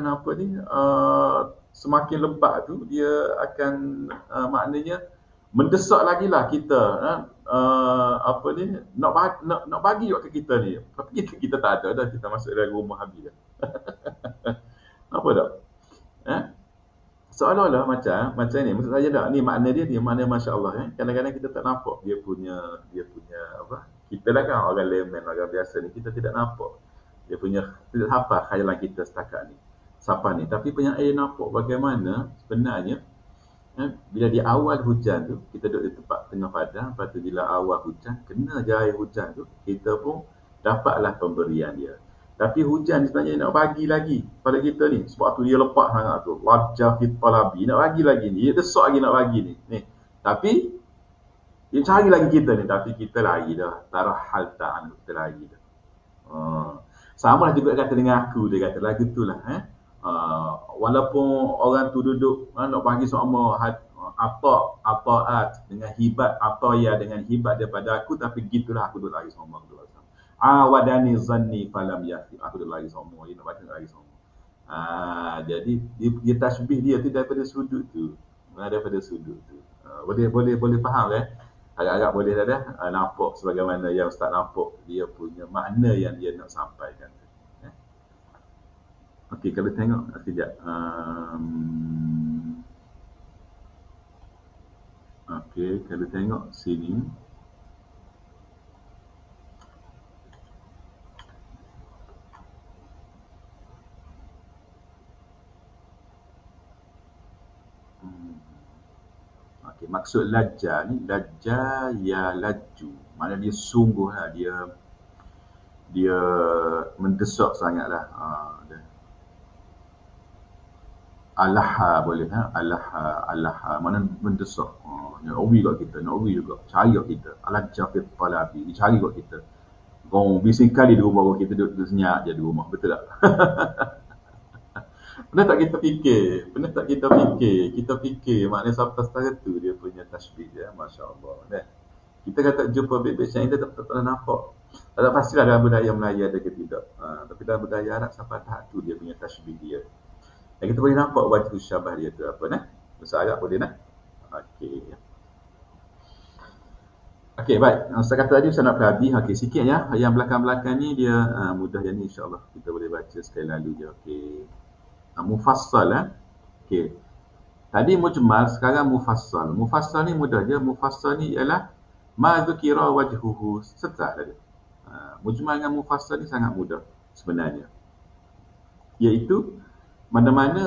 apa ni? Semakin lebat tu, dia akan maknanya mendesak lagi lah kita. Apa ni? Nak bagi waktu kita ni. Tapi kita tak ada dah. Kita masuk dalam rumah habis dah. Apa tak? Seolah-olah macam ni, maksud saya tak, ni makna dia makna masya-Allah Kadang-kadang kita tak nampak dia punya apa? Kita lah kan orang layman, orang biasa ni, kita tidak nampak. Dia punya tidak hafal khayalan kita setakat ni. Siapa ni? Tapi penyair nampak bagaimana sebenarnya bila di awal hujan tu, kita duduk di tempat tengah padang, lepas tu bila awal hujan, kena je air hujan tu, kita pun dapatlah pemberian dia. Tapi hujan sebenarnya nak bagi lagi pada kita ni. Sebab tu dia lepak sangat tu. Lajah fit talabi. Nak bagi lagi ni. Dia desak lagi nak bagi ni. Tapi dia cari lagi kita ni, tapi kita lari dah. Taruh hal ta'an, kita lari dah. Sama lah juga kata dengan aku, dia kata lagu tu lah. Walaupun orang tu duduk nak bagi sama ataat dengan hibat, ataya dengan hibat daripada aku, tapi gitulah aku duduk lari sama. Wadani zanni falam yafi, aku duduk lari sama. Dia nak baca lari sama. Jadi dia tasbih dia tu daripada sudut tu. Daripada sudut tu. Boleh faham kan? Agak-agak boleh dah nampak sebagaimana yang Ustaz nampak dia punya makna yang dia nak sampaikan. Okey, kalau tengok sekejap. Okey, kalau tengok sini. Okey, maksud lajja ni, lajja ya laju. Mana dia sungguh lah, dia mendesak sangatlah. Alaha boleh, alaha mana mendesak. Nak ubi kat kita, nak ubi juga. Cari kat kita. Alajja fit talabi, dicari kat kita. Bising kali di rumah kita duduk senyap je di rumah, betul tak? Pernah tak kita fikir? Kita fikir maknanya sampai setara tu dia punya tasbih dia, masya-Allah. Kan? Kita kata jumpa bebek macam kita tak pernah nampak. Tak pastilah dalam budaya Melayu ada ke tidak. Tapi dalam budaya Arab sampai tahap tu dia punya tasbih dia. Dan kita boleh nampak wajah syabah dia tu apa nah? Bahasa Arab boleh nah? Okey. Okey, baik. Ustaz kata tadi Ustaz nak perhati. Okey, sikit ya. Yang belakang-belakang ni dia mudah yang ni insya-Allah kita boleh baca sekali lalu je. Okey. Mufassal Okey. Tadi mujmal, sekarang mufassal. Mufassal ni mudah je. Mufassal ni ialah ma dzukira wajhuhu, setelah tadi. Mujmal dengan mufassal ni sangat mudah sebenarnya. Iaitu mana-mana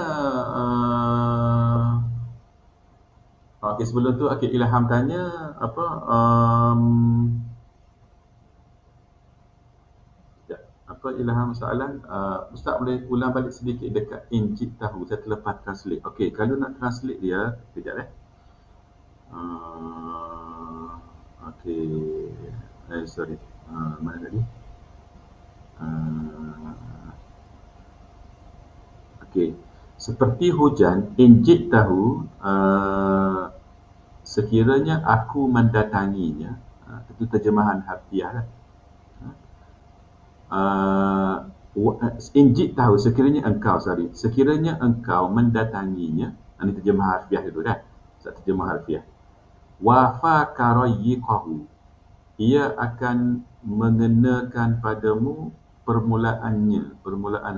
okey, sebelum tu okey, Ilham tanya apa apa Ilham soalan Ustaz boleh ulang balik sedikit dekat injit tahu, saya terlepas translate. Okey, kalau nak translate dia kejap okey, sorry, mana tadi? Okey, seperti hujan, injit tahu, sekiranya aku mendatanginya. Itu terjemahan harfiah lah. Injit tahu, sekiranya engkau mendatanginya. Ini terjemah harfiah dulu dah. Terjemah harfiah. Wafa karayiqahu, ia akan mengenakan padamu permulaan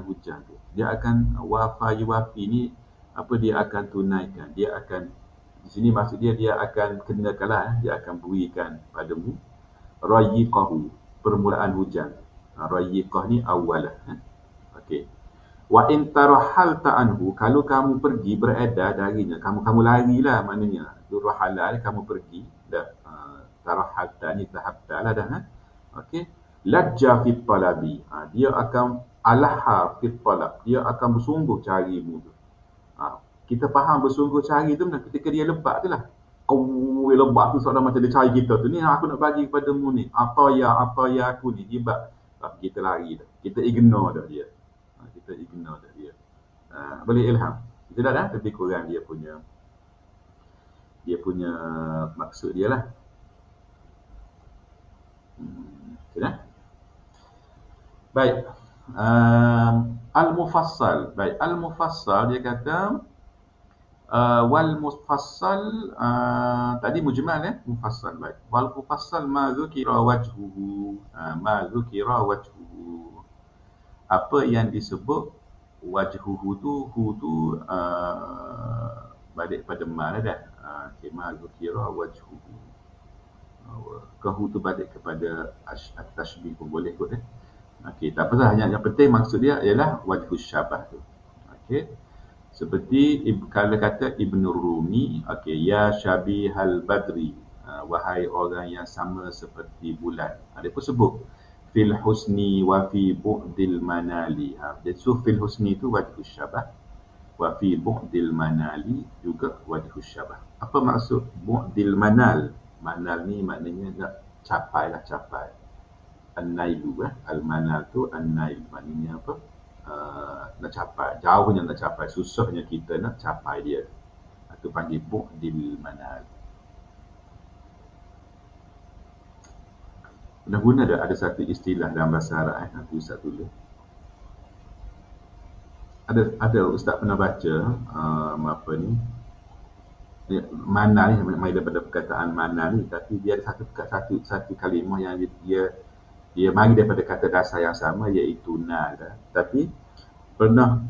hujan tu. Dia akan wafa yuwafi ni apa, dia akan tunaikan, dia akan, di sini maksud dia akan kenakanlah, dia akan berikan padamu rayiqahu, permulaan hujan. Rayiqah ni awalah. Okey. Wa in tarahalta anhu, kalau kamu pergi beredar darinya, kamu larilah maknanya. Durhalal kamu pergi dah. Tarahalta ni tahabta lah dah. Okey. Lajja fit talabi, dia akan alaha fit talab, dia akan bersungguh carimu tu. Kita faham bersungguh cari tu ketika dia lebat tu lah. Dia lebat tu seolah macam dia cari kita tu. Ni aku nak bagi kepadamu ni. Apa ya aku ni, hibat. Tapi kita lari dah. Kita ignore dah dia. Boleh Ilham. Kita dah lebih kurang dia punya maksud dia lah. Okay, dah? Baik. Al-Mufassal. Baik, Al-Mufassal dia kata wal mufassal, tadi mujmal mufassal. Baik. Wal mufassal ma dzukira wajhuhu. Apa yang disebut wajhuhu tu, hu tu balik pada ma dah. Ma dzukira wajhuhu. Hu tu balik kepada at-tashbih pun boleh kot. Okey, tak apa, hanya yang penting maksud dia ialah wajhus syabah tu. Okey. Seperti kalau kata Ibn Rumi, okey, ya syabihal badri, wahai orang yang sama seperti bulan. Dia pun sebut fil husni wa fi bu'dil manali. Jadi fil husni tu wajhus syabah. Wa fi bu'dil manali juga wajhu syabah. Apa maksud bu'dil manal? Manal ni maknanya nak capai lah, capai. An-nailu, al-manal tu an-nail, maknanya apa? Nak capai, jauhnya nak capai, susahnya kita nak capai dia. Itu panggil bu'dil manal. Pernah guna ada satu istilah dalam bahasa Arab, nanti Ustaz tulis. Ada Ustaz pernah baca apa ni, mana ni, mai daripada perkataan mana ni, tapi dia ada satu kalimah yang dia mari daripada kata dasar yang sama, iaitu na dah. Tapi pernah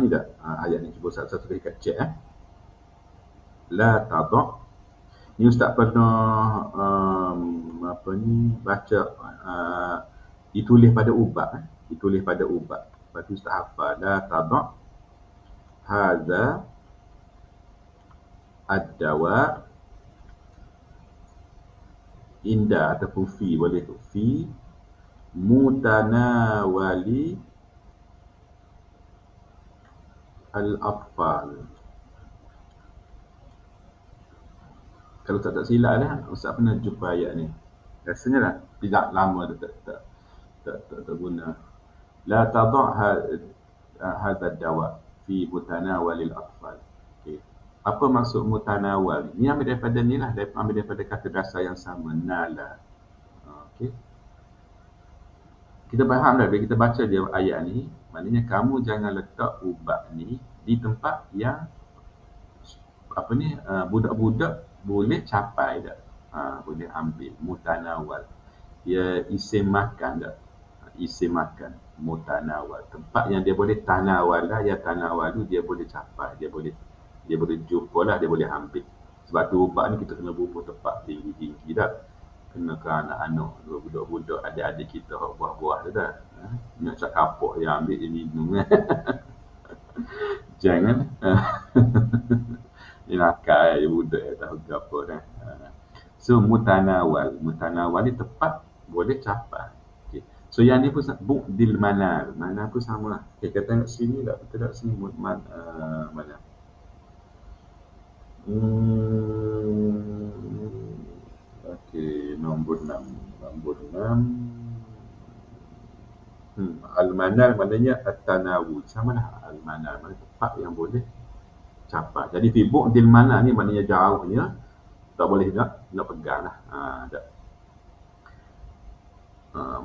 ni tak ayat ni, cuba satu dekat cek la tada'. Ni Ustaz pernah apa ni baca ditulis pada ubat, ditulis pada ubat. Lepas tu Ustaz hafal la tada' hadza ad-dawa inda, ataupun fi, boleh tu, fi mutanawali al-atfal. Kalau tak silap Ustaz pernah jumpa ayat ni. Rasanya lah tidak lama tak guna. La tada' hadza ad-dawa fi mutanawalil atfal. Okey. Apa maksud mutanawal? Ni ambil daripada ni lah, ambil daripada kata dasar yang sama, nala. Okey. Kita faham dah bila kita baca dia ayat ni, maknanya kamu jangan letak ubat ni di tempat yang apa ni, budak-budak boleh capai tak? Boleh ambil, mutanawal. Dia isim makan tak? Isim makan, mutanawal. Tempat yang dia boleh tanawal lah, ya tanawalu, dia boleh capai, dia boleh jumpa lah, dia boleh ambil. Sebab tu ubat ni kita kena bubuh tempat tinggi-tinggi tak? Kena ke anak-anak, budak-budak, adik-adik kita, buah-buah tu tak? Nak cak kapok yang ambil dia minum. Jangan. Dia nakal je budak, tahu ke apa dah. So mutanawal ni tepat boleh capai. Okay. So yang ni pun bu'dil manal, mana pun sama lah. Okay, kita tengok sini tak, kita tengok sini mana. Okey, nombor 6. Al-manal maknanya at-tanawul. Sama lah, al-manal maknanya tempat yang boleh capai. Jadi fi bu'dil manal ni maknanya jauhnya, tak boleh nak pegang lah.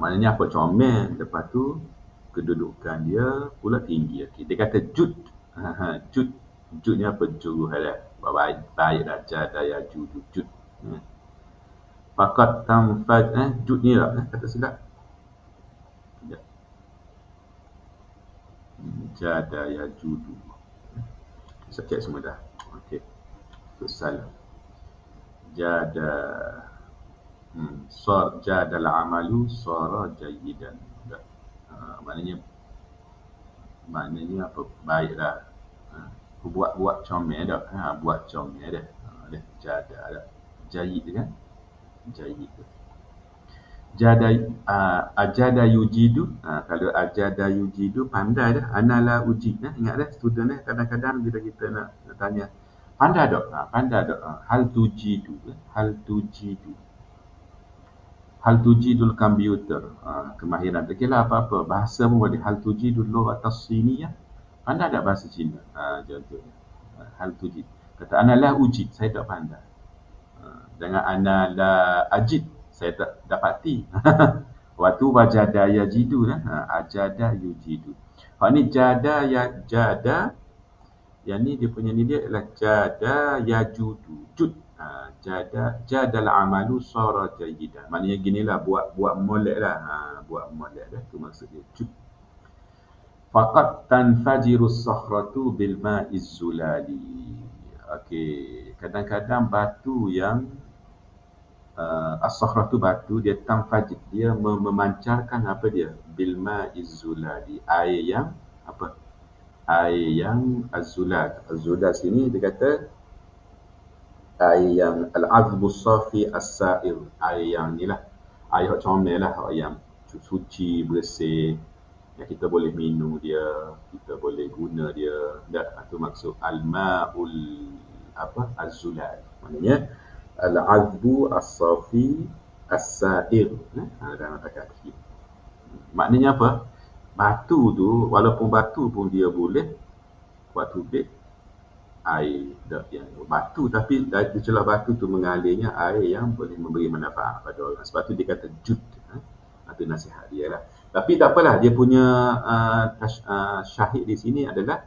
Maknanya apa, comel. Lepas tu kedudukan dia pula tinggi. Okay. Dia kata jud. Jud ni apa? Juruh lah. Baik dah, jadaya judu, jud. Fakat tamfad, jud ni lah, kata silap. Jadaya judu. Saya cek semua dah. Okey. Salah. Jadal amalu sara jayidan. Maknanya apa? Baiklah. Buat comel dah. Buat comel dah. Jada dah. Jayid kan? Jayid. Ajada yujidu. Kalau ajada yujidu, pandai dah. Anala ujid. Ingat dah student kadang-kadang bila kita nak tanya, pandai tak? Pandai tak? Hal tujidu. Hal tujidul komputer. Kemahiran. Okeylah apa-apa. Bahasa pun boleh. Hal tujidul lughat as-siniyah. Pandai tak bahasa Cina? Contohnya. Hal tujid. Kata analah ujid. Saya tak pandai. Jangan analah ajid. Saya tak dapati. Waktu wajada yajidu lah. Ajada yujidu. Hak ni jada yang ni dia punya ni dia adalah jada yajudu. Jud. Jadal amalu sara jayidan. Maknanya ginilah, buat molek lah. Buat molek dah. Tu maksud dia. Jud. Faqat tanfajirus sakhratu bil ma'iz zulali. Okey, kadang-kadang batu yang as-sakhratu batu, dia tanfajir, dia memancarkan apa dia? Bil ma'iz zulali. Air yang apa? Air yang az-zulal. Az-zulal sini dia kata air yang al-azbus safi as-sa'ir. Air yang ni lah. Air yang comel lah, yang suci, bersih. Ya, kita boleh minum dia, kita boleh guna dia. Dah, itu maksud al-ma'ul apa? Az-zulal. Maknanya al-azbu as-safi as-sa'ir. Dalam kata kaki. Maknanya apa? Batu tu, walaupun batu pun dia boleh buat tubik air yang batu, tapi dari celah batu tu mengalirnya air yang boleh memberi manfaat pada orang. Sebab tu dia kata jud. Itu nasihat dia lah. Tapi tak apalah, dia punya syahid di sini adalah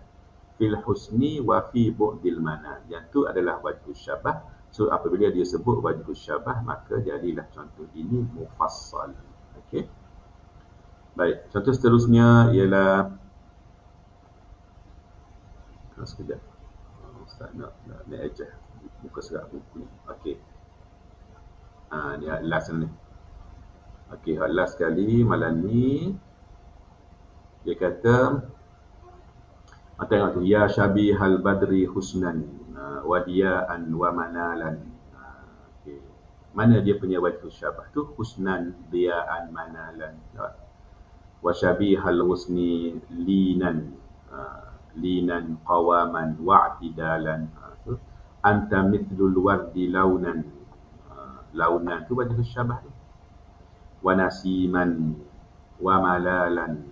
fil husni wa fi bu'dil mana. Yang tu adalah wajhus syabah. So apabila dia sebut wajhus syabah, maka jadilah contoh ini mufassal. Okey. Baik, contoh seterusnya ialah sekejap. Ustaz nak aja muka surat buku ni. Okey. Ni last ni. Okey, last sekali malam ni dia kata tengok tu, ya syabihal badri husnan wadiyaan wa manalan. Okay. Mana dia punya wajh syabah tu? Husnan, diyaan, manalan. Wa syabihal husni linan, linan qawaman wa'tidalan. Anta mithlul wardi launan. Launan tu wajh syabah tu. Wa nasiman wa malalan.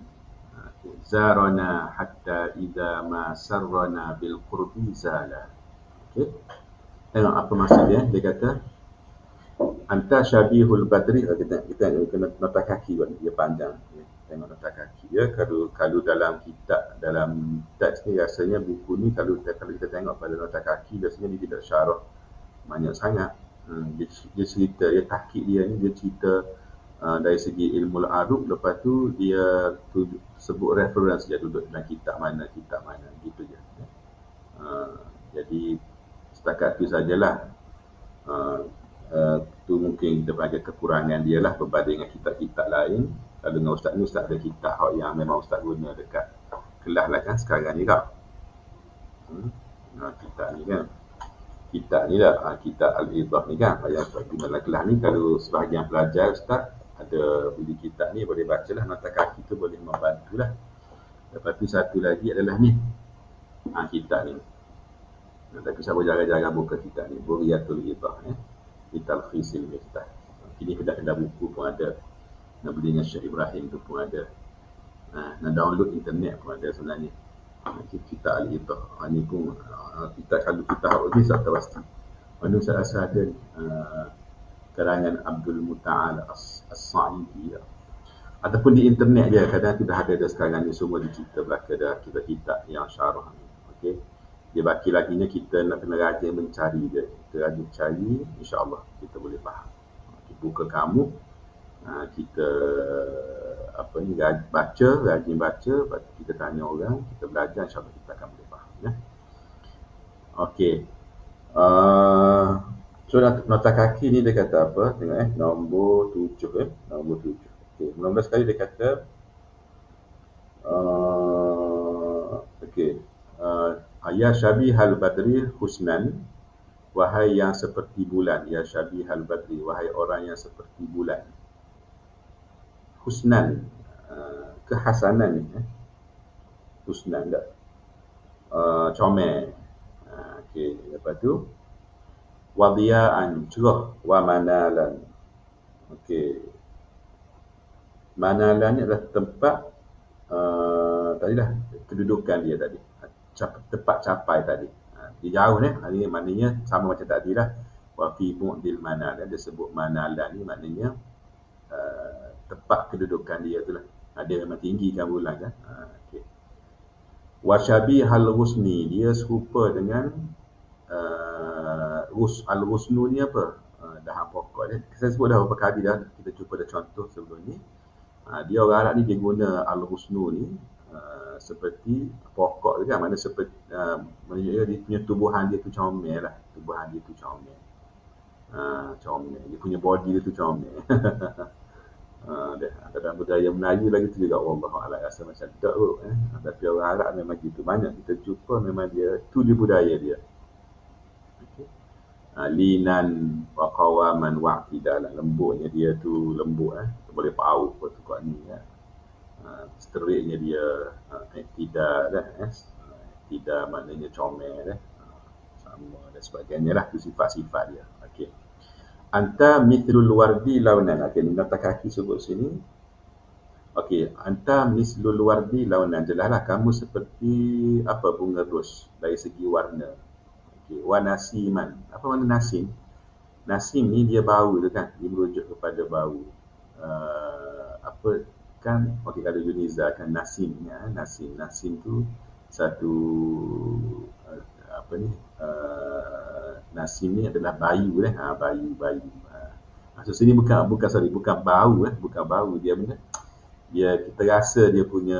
Zarana hatta idza ma sarrana bil qurbi zala. Okey. Tengok apa maksud dia. Dia kata anta syabihul badri. Kita kena nota kaki buat dia panjang. Tengok nota kaki dia. Kalau dalam kitab, dalam teks ni rasanya buku ni kalau kita tengok pada nota kaki biasanya dia tidak syarah banyak sangat. Dia cerita, dia tahqiq dia ni dia cerita dari segi ilmu al-arub, lepas tu dia sebut reference dia duduk dalam kitab mana gitu je. Jadi setakat tu sajalah. Tu mungkin kita panggil kekurangan dia lah berbanding dengan kitab-kitab lain. Kalau dengan ustaz ni, ustaz ada kitab yang memang ustaz guna dekat kelas lah kan sekarang ni tak. Kitab ni kan, kitab ni lah, kitab Al-Idah ni kan, yang ustaz guna dalam kelas ni. Kalau sebahagian pelajar ustaz ada beli kitab ni, boleh baca lah, nota kaki tu boleh membantu lah. Lepas tu satu lagi adalah ni, kitab ni. Tapi siapa jarang-jarang buka kitab ni, Buriyatul Idah, kitab Khisil Miftah. Kini kedai-kedai buku pun ada, nak beli dengan Syekh Ibrahim tu pun ada. Nak download internet pun ada sebenarnya. Kitab Al-Idah ni pun kita, kalau kita ni saya tak pasti mana saya rasa ada karangan Abdul Muta'al As-Sa'idi, ataupun di internet dia kadang dah ada sekarang ni semua dicerita belaka dah kitab yang syarah ni. Okey, dia baki laginya kita nak kena rajin mencari dia. Kita rajin cari, insya-Allah kita boleh faham. Buka kamu, kita baca, rajin baca, kita tanya orang, kita belajar, insya-Allah kita akan boleh faham ya. Okey. So nota kaki ni dia kata apa? Tengok nombor 7 nombor 7. Okey, mula-mula sekali dia kata okey. Ya syabihal badri husnan, wahai yang seperti bulan. Ya syabihal badri, wahai orang yang seperti bulan. Husnan, kehasanan ni. Husnan tak? Comel. Okey, lepas tu wadiyaan, cerah, wa manalan. Okey. Manalan ni adalah tempat tadilah kedudukan dia tadi. Tempat capai tadi. Dia jauh ni, ini maknanya sama macam tadi lah. Wa fi bu'dil manalan, dia sebut manalan ni maknanya tempat kedudukan dia tu lah. Dia memang tinggi kan bulan kan. Okey. Wa syabihal husni, dia serupa dengan al-husnu ni apa? Dahan pokok dia. Saya sebut dah beberapa kali dah, kita cuba dah contoh sebelum ni. Dia orang Arab ni dia guna al-husnu ni seperti pokok tu kan, mana seperti dia punya tubuhan dia tu comel lah. Tubuhan dia tu comel. Comel. Dia punya body dia tu comel. Dalam budaya Melayu lagi tu juga wallahualam rasa macam tak kot. Tapi orang Arab memang gitu. Banyak kita jumpa memang dia, tu dia budaya dia. Linan wa qawaman wa i'tidalan, lembutnya dia tu lembut boleh paut tu kat ni kan. Seteriknya dia tidak dah. Tidak maknanya comel dah. Sama dan sebagainya lah. Itu sifat-sifat dia. Okey. Anta mithlul wardi launan. Okey, ni nota kaki sebut sini. Okey, anta mislul wardi launan. Jelaslah kamu seperti apa bunga ros dari segi warna. Okey, wa nasiman. Apa makna nasim? Nasim ni dia bau tu kan. Dia merujuk kepada bau. Apa kan? Okey, kalau Yuniza kan nasim ya. Nasim tu satu apa ni? Nasim ni adalah bayu lah. Bayu. Maksud sini bukan bau bukan bau dia benar. Kita rasa dia punya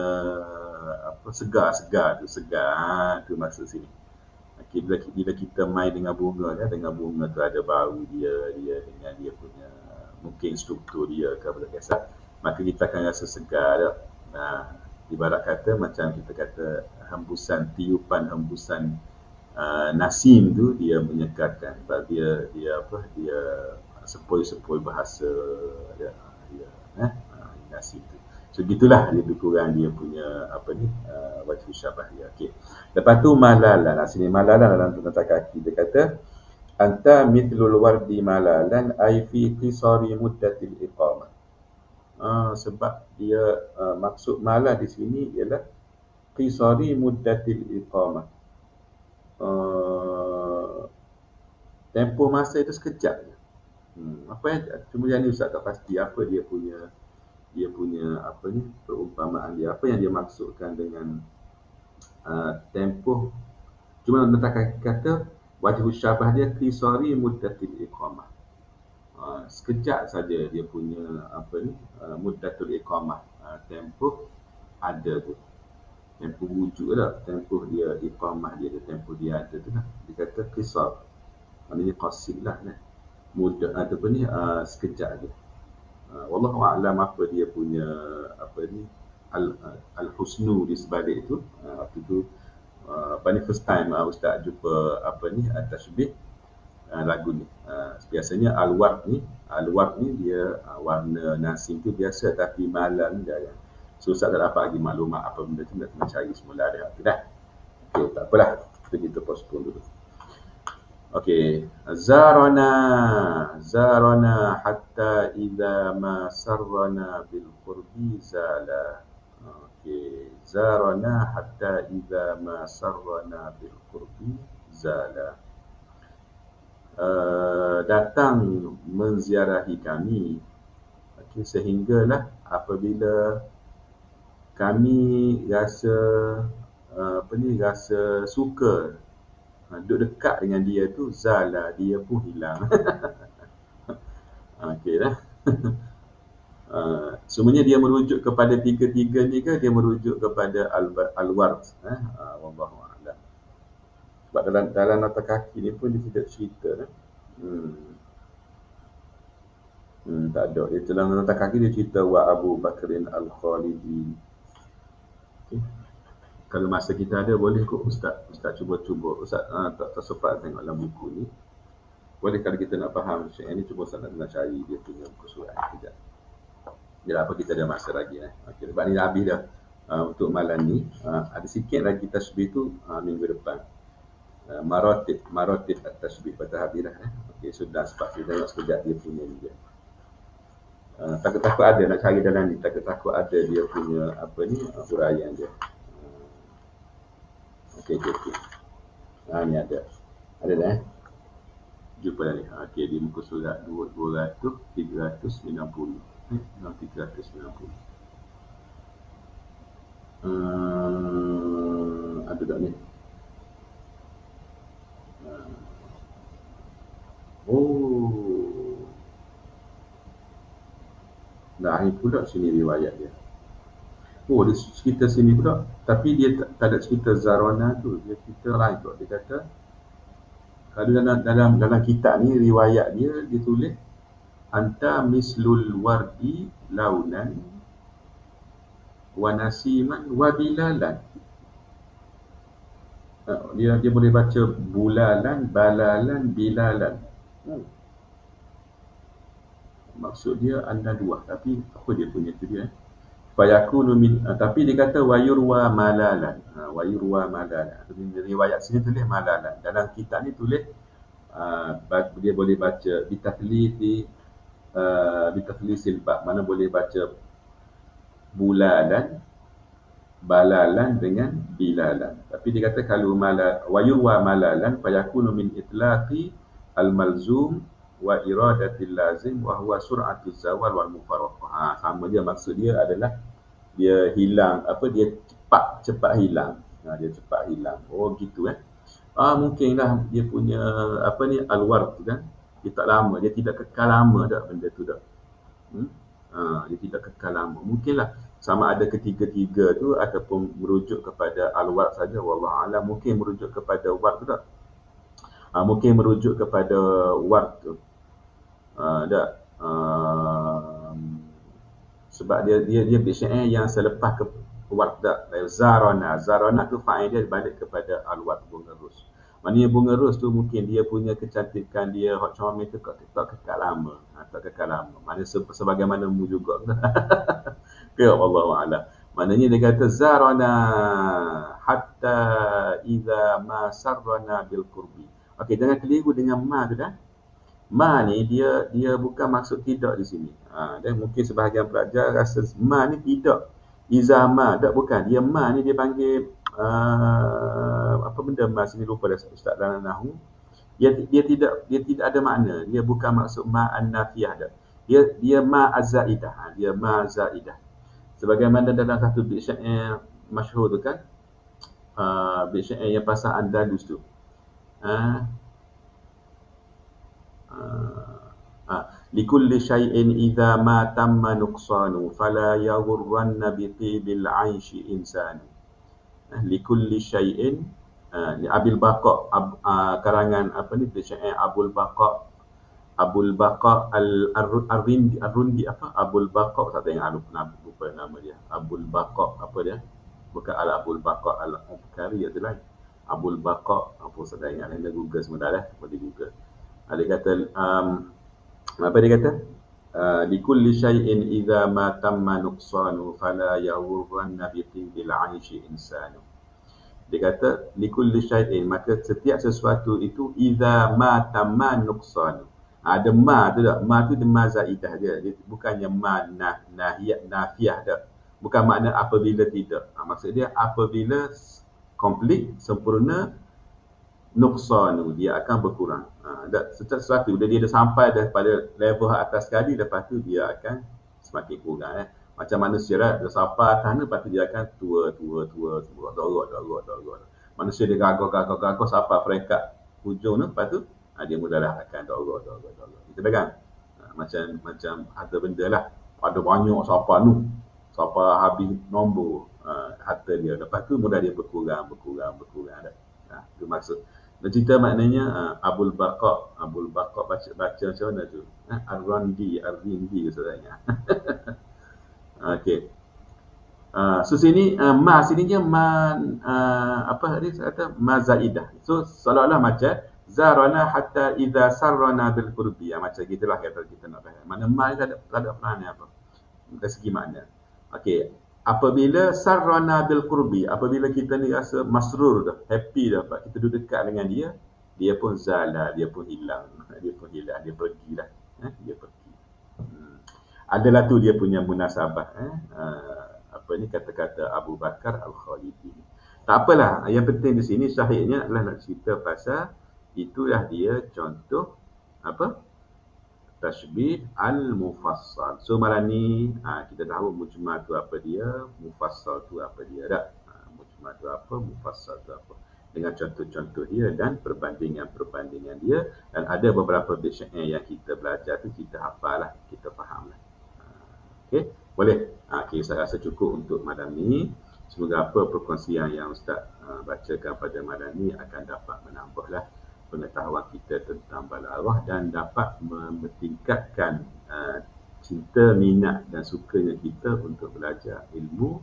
apa segar tu maksud sini. Okay, bila kita main dengan bunga kan, dengan bunga tu ada bau dia dengan dia punya mungkin struktur dia ke apa kisah, maka kita akan rasa segar dah. Nah, ibarat kata macam kita kata tiupan hembusan nasim tu dia menyegarkan sebab dia sepoi-sepoi bahasa dia nasim tu. So gitulah dia lebih kurang dia punya apa ni wajib syabah dia. Okey. Lepas tu malalan. Sini malalan dalam nota kaki dia kata anta mithlul wardi malalan ay fi qisari muddatil iqamah. Sebab dia maksud malah di sini ialah qisari muddatil iqamah. Tempoh masa itu sekejap je. Apa yang kemudian ni Ustaz tak pasti apa dia punya apa ni perumpamaan dia, apa yang dia maksudkan dengan tempoh. Cuma letak kata wajib syabah dia qisari muddatil iqamah. Sekejap saja dia punya apa ni muddatul iqamah, tempoh ada tu, tempoh wujud lah, tempoh dia iqamah dia, tempoh dia ada tu lah. Dia kata qisar, maknanya qasid lah kan, mudah ataupun ni sekejap je. Wallahu a'lam apa dia punya apa ni al-husnu di sebalik itu. Waktu tu first time Ustaz jumpa apa ni tashbih lagu ni. Biasanya al-ward ni dia warna nasim tu biasa, tapi malam dia so Ustaz tak dapat lagi maklumat apa benda tu, nak kena cari semula dia. Dah. Okey, tak apalah. Kita postpone dulu. Okey, zarana hatta idza ma sarrana bil qurbi zala. Okey, zarana hatta idza ma sarrana bil qurbi zala. Datang menziarahi kami. Okey, sehinggalah apabila kami rasa rasa suka duduk dekat dengan dia tu, zala, dia pun hilang. Okey dah. Semuanya dia merujuk kepada tiga-tiga ni ke dia merujuk kepada al-ward? Wallahu a'lam. Sebab dalam nota kaki ni pun dia tidak cerita dah. Tak ada. Dalam nota kaki dia cerita wa Abu Bakrin al-Khalidi. Okay. Kalau masa kita ada, boleh kok Ustaz cuba. Ustaz tak sempat tengok dalam buku ni. Boleh kalau kita nak faham syair ni, cuba Ustaz nak cari dia punya buku surat sekejap. Bila apa kita ada masa lagi. Okay, sebab ni dah habis dah untuk malam ni. Ada sikit lagi tasbih tu minggu depan. Maratib at-tasbih pada habis dah. Okay, sudah sebab kita tengok sekejap dia punya ni dia. Takut-takut ada nak cari dalam ni, takut-takut ada dia punya apa ni huraian dia. Okey. Ni ada dah jumpa dah ni. Okey, di muka surat 390. 390. Ada tak ni? Ini pula sini riwayat dia. Dia cerita sini pula, tapi dia tak ada cerita Zarona tu, dia cerita lain tu. Dia kata kalau dalam kitab ni riwayat dia tulis anta mislul wardi launan wa nasiman wa bilalan. Dia boleh baca bulalan, balalan, bilalan. Maksud dia anda dua, tapi apa dia punya tu dia? fayakunu min tapi dia kata wayurwa malalan. Wayurwa malalan. Riwayat sini tulis malalan. Dalam kitab ni tulis dia boleh baca bitaflisil bab, mana boleh baca bulalan, balalan dengan bilalan. Tapi dia kata kalau wayurwa malalan fayakunu min itlaqi al-malzum wa iradatil lazim wa huwa sur'atuz zawal wal mufaraqah. Sama dia, maksud dia adalah dia hilang, dia cepat hilang. Dia cepat hilang. Oh gitu mungkinlah dia punya alwar tu kan, dia tak lama, dia tidak kekal lama dah benda tu dah. Dia tidak kekal lama. Mungkinlah sama ada ketiga-tiga tu ataupun merujuk kepada alwar saja, wallahu alam. Mungkin merujuk kepada war tu tak? Mungkin merujuk kepada war tu. Sebab dia bisyai yang selepas ke war tak. Zarona tu fa'il dia balik kepada alwar, bunga ros. Maknanya bunga ros tu mungkin dia punya kecantikan dia, hot comel tu tak kekal lama. Tak kekal lama. Maknanya sebagaimana mu juga. Ya Allah Ta'ala. Maknanya dia kata zarana hatta idza ma sarrana bil qurbi. Okey, jangan keliru dengan ma tu dah. Ma ni dia bukan maksud tidak di sini. Dan mungkin sebahagian pelajar rasa ma ni tidak. Iza ma, tak, bukan. Dia ma ni dia panggil apa benda ma sini, lupa dah ustaz dalam nahwu. Dia tidak ada makna. Dia bukan maksud ma an-nafiyah dah. Dia ma az-zaidah. Dia ma zaidah. Sebagaimana dalam satu bait syair masyhur tu kan, bait syair yang pasal Andalus tu. Likulli syai'in idza ma tamma nuqsanu fala yaghurranna bi tibil 'aishi insanu. Likulli syai'in Abil Baqa, karangan bait syair Abul Baqa Ar-Rundi Abul Baqa, tak tengok lupa nama dia. Abul Baqa dia? Bukan Abul Baqa Al-Bukhari itu lain. Abul Baqa apa saya ingat, anda Google semua dah, boleh Google. Dia kata apa dia kata? Likulli syai'in idza ma tamma nuqsanu fala yaghurranna bi tibil 'aishi insanu. Dia kata likulli syai'in, maka setiap sesuatu itu idza ma tamma nuqsanu. Ada ma tu tak? Ma tu dia ma zaidah dia. Dia bukannya ma nafiyah dah. Bukan makna apabila tidak. Maksud dia apabila komplit, sempurna, nuqsanu, dia akan berkurang. Setiap sesuatu dia dah sampai pada level atas sekali, lepas tu dia akan semakin kurang. Macam manusia dah sampai atas ni, lepas tu dia akan tua, dorot. Manusia dia gagah sampai peringkat hujung tu, lepas tu dia mudahlah akan dorot. Kita pegang macam harta benda lah. Ada banyak siapa habis nombor harta dia, lepas tu mudah dia berkurang dah. Itu maksud. Dan cerita maknanya Abul Baqa baca macam mana tu? Ar-Rindi sebenarnya. Okey. So sini ma sininya ma dia kata ma zaidah. So seolah-olah macam zarana hatta idza sarrana bil qurbi. Macam gitulah kata kita nak faham. Mana ma tak ada peranan apa dari segi makna. Okey, apabila sarrana bil qurbi, apabila kita ni rasa masrur dah, happy dah, kita duduk dekat dengan dia pun zala, dia pun hilang, dia pergilah. Dia pergi. Adalah tu dia punya munasabah kata-kata Abu Bakar Al-Khalidi. Tak apalah, yang penting di sini syahidnya adalah nak cerita pasal itulah dia contoh tashbih al-mufassal. So malam ni kita tahu mujmal tu apa dia, mufassal tu apa dia dah. Mujmal tu apa, mufassal tu apa, dengan contoh-contoh dia dan perbandingan dia. Dan ada beberapa bait syair yang kita belajar tu kita hafal lah, kita faham lah. Okey, boleh. Okay, saya rasa cukup untuk malam ni. Semoga apa perkongsian yang Ustaz bacakan pada malam ni akan dapat menambahlah pengetahuan kita tentang balaghah dan dapat meningkatkan cinta, minat dan sukanya kita untuk belajar ilmu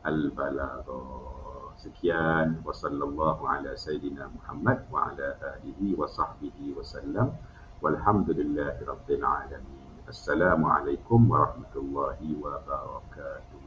al-balaghah. Sekian, wassallallahu ala sayyidina Muhammad wa ala alihi wa sahbihi wasallam, walhamdulillahi rabbil alamin. Assalamualaikum warahmatullahi wabarakatuh.